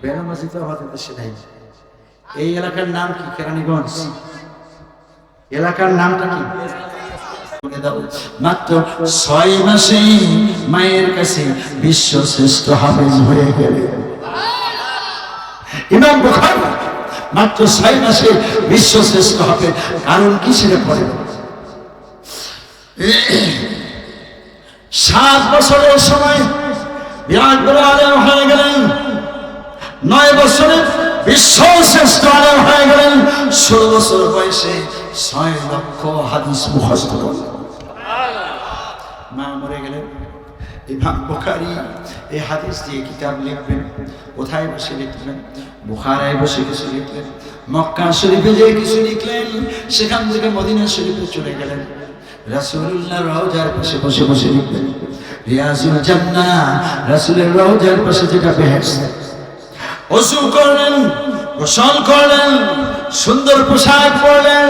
[SPEAKER 1] বেনামাজি তো আমাদের দেশে নাই। এই এলাকার নাম কি? কেরানীগঞ্জ। এলাকার নামটা কি? মাত্র 6 মাসে মায়ের কাছে বিশ্ব শ্রেষ্ঠ হাফেজ হয়ে গেলেন ইমাম বুখারী। মাত্র 6 মাসে বিশ্ব শ্রেষ্ঠ হাফেজ। কারণ কি? সেটা পড়ে 7 বছরের সময় বিরাট বড় আলেম হয়ে গেলেন। 9 বছরে বিশ্ব শ্রেষ্ঠ আলেম হয়ে গেলেন। 16 বছর বয়সে 6 লক্ষ হাদিস মুখস্থ করলেন। মা মরে গেলেন। ইমাম বুখারী এই হাদিস দিয়ে কিতাব লিখবেন। কোথায় বসে লিখবেন? বুখারায় বসে কিছু লিখলেন, মক্কা শরীফে যে কিছু লিখলেন, সেখান থেকে মদিনা শরীফে চলে গেলেন। রাসূলুল্লাহর রওজার পাশে বসে বসে লিখবেন। রিয়াজুল জান্নাহ, রাসূলের রওজার পাশে যেটা বেহেশত। ওযু করলেন, গোসল করলেন, সুন্দর পোশাক পরলেন,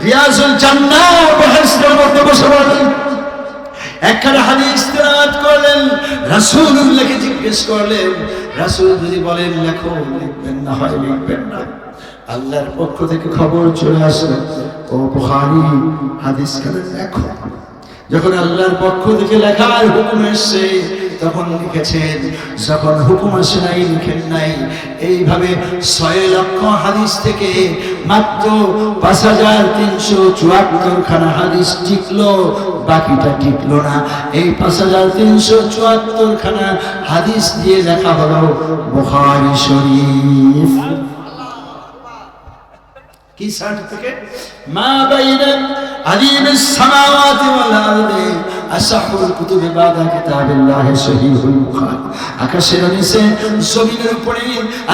[SPEAKER 1] রিয়াজুল জান্নাহ বেহেশতের মধ্যে বসে পড়লেন। একখানা হাদিস তেলাওয়াত করলেন, রাসূলুল্লাহকে জিজ্ঞেস করলেন, রাসূল যদি বলেন লেখো, লিখবেন, না হয় লিখবেন না। আল্লাহর পক্ষ থেকে খবর চলে আসলো, ও বুখারী হাদিসখানা লেখো। যখন আল্লাহর পক্ষ থেকে লেখার হুকুম এসেছে তখন লিখেছেন, যখন হুকুম আসে নাই লিখেন নাই। এইভাবে 6 লক্ষ হাদিস থেকে মাত্র 5374 খানা হাদিস টিকলো, বাকিটা টিকলো না। এই 5374 খানা হাদিস দিয়ে লেখা হলো বুখারী শরীফ। কি সার্টিফিকেট? মা বাইনা আদিমিস সামাওয়াতি ওয়াল আরদি আসাহুল কুতুবি বাদা কিতাবিল্লাহি সহিহুল বুখারী। আকাশের নিচে জমিনের উপরে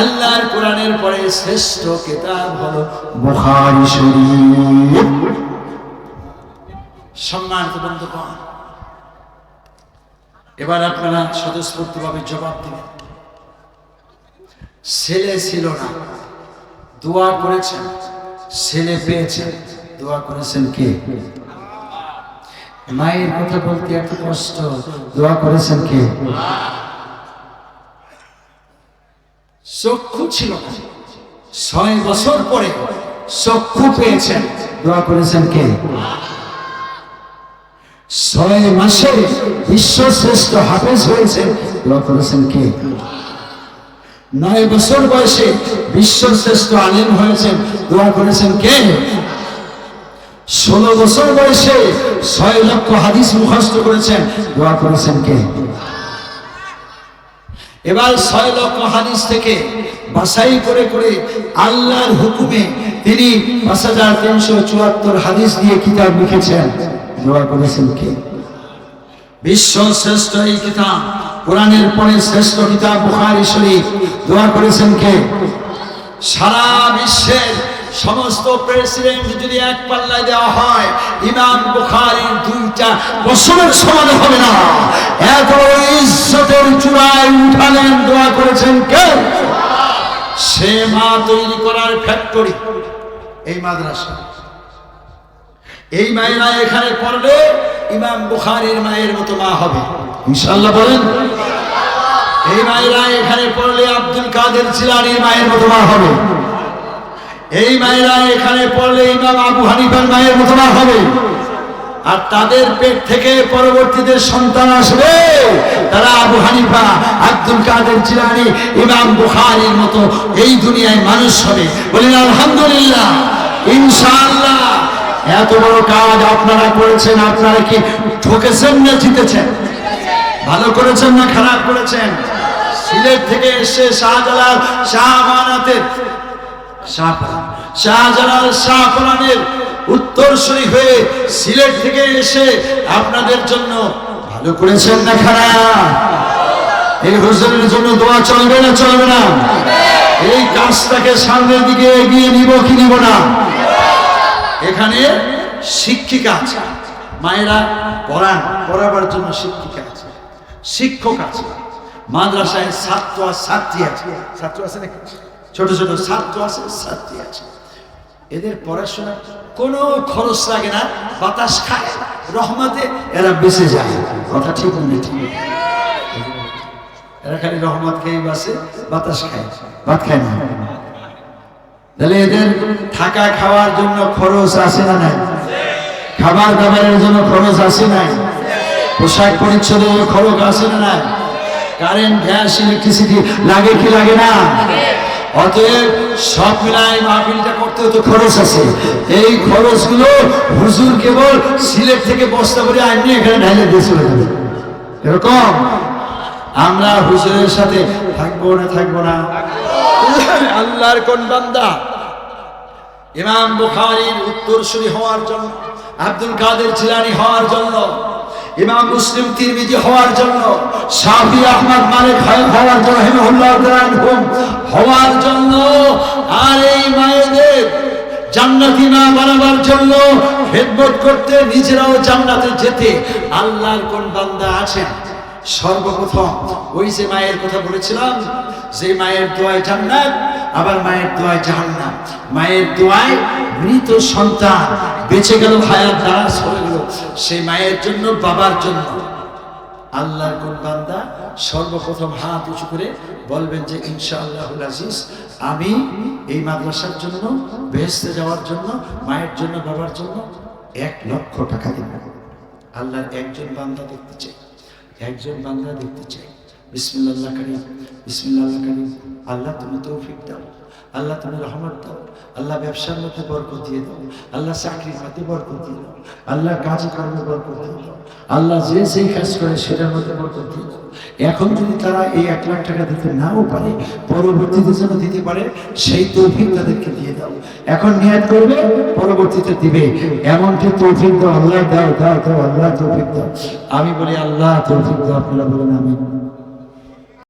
[SPEAKER 1] আল্লাহর কোরআনের পরে শ্রেষ্ঠ কিতাব হলো বুখারী শরীফ। সম্মানিত বন্ধুগণ, এবার আপনারা স্বতঃস্ফূর্তভাবে জবাব দিবেন। ছেলে ছিল না, দোয়া করেছেন, ছেলে পেয়েছেন। দোয়া করেছেন কে? মায়ের কথা বলতে এত কষ্ট। দোয়া করেছেন কে? চক্ষু ছিল না, 6 বছর পরে চক্ষু পেয়েছেন। দোয়া করেছেন কে? 6 মাসে বিশ্বশ্রেষ্ঠ হাফেজ হয়েছেন। দোয়া করেছেন কে? 9 বছর বয়সে বিশ্বশ্রেষ্ঠ আলেম হয়েছেন। দোয়া করেছেন কে? 16 বছর বয়সে 6 লক্ষ হাদিস মুখস্থ করেছেন। দোয়া করেছেন কে? এবার 6 লক্ষ হাদিস থেকে বাছাই করে করে আল্লাহর হুকুমে তিনি 5374 হাদিস দিয়ে কিতাব লিখেছেন। দোয়া করেছেন কে? বিশ্ব শ্রেষ্ঠ এই কিতাব, কোরআনের পরে শ্রেষ্ঠ কিতাব বুখারী শরীফ। দোয়া করেছেন কে? সারা বিশ্বের সমস্ত প্রেসিডেন্ট যদি এক পাল্লায় দেওয়া হয়, ইমাম বুখারীর 2টা বছরের সমান হবে না। এত ইজ্জতের চূড়ায় উঠালেন। দোয়া করেছেন কে? সে মা তৈরি করার ফ্যাক্টরি এই মাদ্রাসা। এই মায়েরা এখানে পড়লে ইমাম বুখারীর মায়ের মতো মা হবে ইনশাআল্লাহ। বলেন এই মায়েরা এখানে পড়লে আব্দুল কাদের জিলানীর মায়ের মতো মা হবে। এই মায়েরা এখানে পড়লে ইমাম আবু হানিফার মায়ের মতো মা হবে। আর তাদের পেট থেকে পরবর্তীতে সন্তান আসবে, তারা আবু হানিফা, আব্দুল কাদের জিলানী, ইমাম বুখারীর মতো এই দুনিয়ায় মানুষ হবে। বলেন আলহামদুলিল্লাহ, ইনশাআল্লাহ। এত বড় কাজ আপনারা করেছেন, আপনারা কি ঠকেছেন না জিতেছেন? ভালো করেছেন না খারাপ করেছেন? সিলেট থেকে এসে শাহজালাল শাহ আমানতের শাহজালাল শাহপরানের উত্তরসূরি হয়ে সিলেট থেকে এসে আপনাদের জন্য ভালো করেছেন না খারাপ? এই হুজুরের জন্য দোয়া চলবে না চলবে না? এই কাজটাকে সামনের দিকে এগিয়ে নিব কি নিব না? এখানে শিক্ষিকা আছে, মায়েরা পড়াবার জন্য শিক্ষিকা আছে, শিক্ষক আছে, মাদ্রাসায় ছাত্র আর ছাত্রী আছে। ছাত্র আছে নাকি? ছোট ছোট ছাত্র আছে, ছাত্রী আছে। এদের পড়াশোনা কোনো খরচ লাগে না, বাতাস খায় রহমতে এরা বেঁচে যায়। কথা ঠিক না ঠিক? এরা খালি রহমত খেয়ে বাসে, বাতাস খায়, ভাত খায় না। তাহলে এদের থাকা খাওয়ার জন্য খরচ আছে না নাই? খাবার দাবারের জন্য খরচ আছে নাই? পোশাক পরিচ্ছদের খরচ আছে না নাই? কারেন্ট, গ্যাস, ইলেকট্রিসিটি লাগে কি লাগে না? অতএব সব মিলাই মাহফিলটা করতে তো খরচ আছে। এই খরচগুলো হুজুর কেবল সিলেট থেকে বস্তা করে আইনি এখানে ঢাইলে দিয়ে চলে যাবে। এরকম আমরা হুজুরের সাথে থাকবো না থাকবো না? আল্লাহর কোন বান্দা ইমাম বুখারীর উত্তরসূরি হওয়ার জন্য, আব্দুল কাদের জিলানী হওয়ার জন্য, ইমাম মুসলিম তিরমিজি হওয়ার জন্য, শাফি আহমদ মালিক হওয়ার জন্য, হওয়ার জন্য, আর এই মায়েদের জান্নাতি মা বানাবার জন্য, খেদমত করতে, নিজেরাও জান্নাতে যেতে আল্লাহর কোন বান্দা আছেন? সর্বপ্রথম ওই যে মায়ের কথা বলেছিলাম, যে মায়ের দোয়ায় জান্নাত, আবার মায়ের দোয়ায় জাহান্নাম। মায়ের দোয়ায় মৃত সন্তান বেঁচে গেল, হায়াত দারাজ হয়ে গেল, সেই মায়ের জন্য, বাবার জন্য। আল্লাহর কোন বান্দা সর্বপ্রথম হাত উঁচু করে বলবেন যে ইনশাআল্লাহুল আজিজ, আমি এই মাদ্রাসার জন্য, বেহেশতে যাওয়ার জন্য, মায়ের জন্য, বাবার জন্য 1 লক্ষ টাকা দেব। আল্লাহর একজন বান্দা দেখতে চাই, একজন বান্দা দেখতে চাই। বিসমিল্লাহ করিম, বিসমিল্লাহ করিম। আল্লাহ তুমি তৌফিক দাও, আল্লাহ তুমি রহমত দাও, আল্লাহ ব্যবসার মধ্যে বরকত দিয়ে দাও, আল্লাহ চাকরির মধ্যে বরকত দিয়ে দাও, আল্লাহ কাজে কর্মে বরকত দিয়ে দাও, আল্লাহ যে যেই কাজ করে সেটার মধ্যে বরকত দিয়ে দাও। এখন যদি তারা এই 1 লাখ টাকা দিতে নাও পারে, পরবর্তীতে যেন দিতে পারে সেই তৌফিক তাদেরকে দিয়ে দাও। এখন নিয়ত করবে, পরবর্তীতে দিবে, এমনকি তৌফিক দাও, আল্লাহ দাও দাও দাও, আল্লাহ তৌফিক দাও। আমি বলি আল্লাহ তৌফিক দাও, আপনারা বলেন আমিন।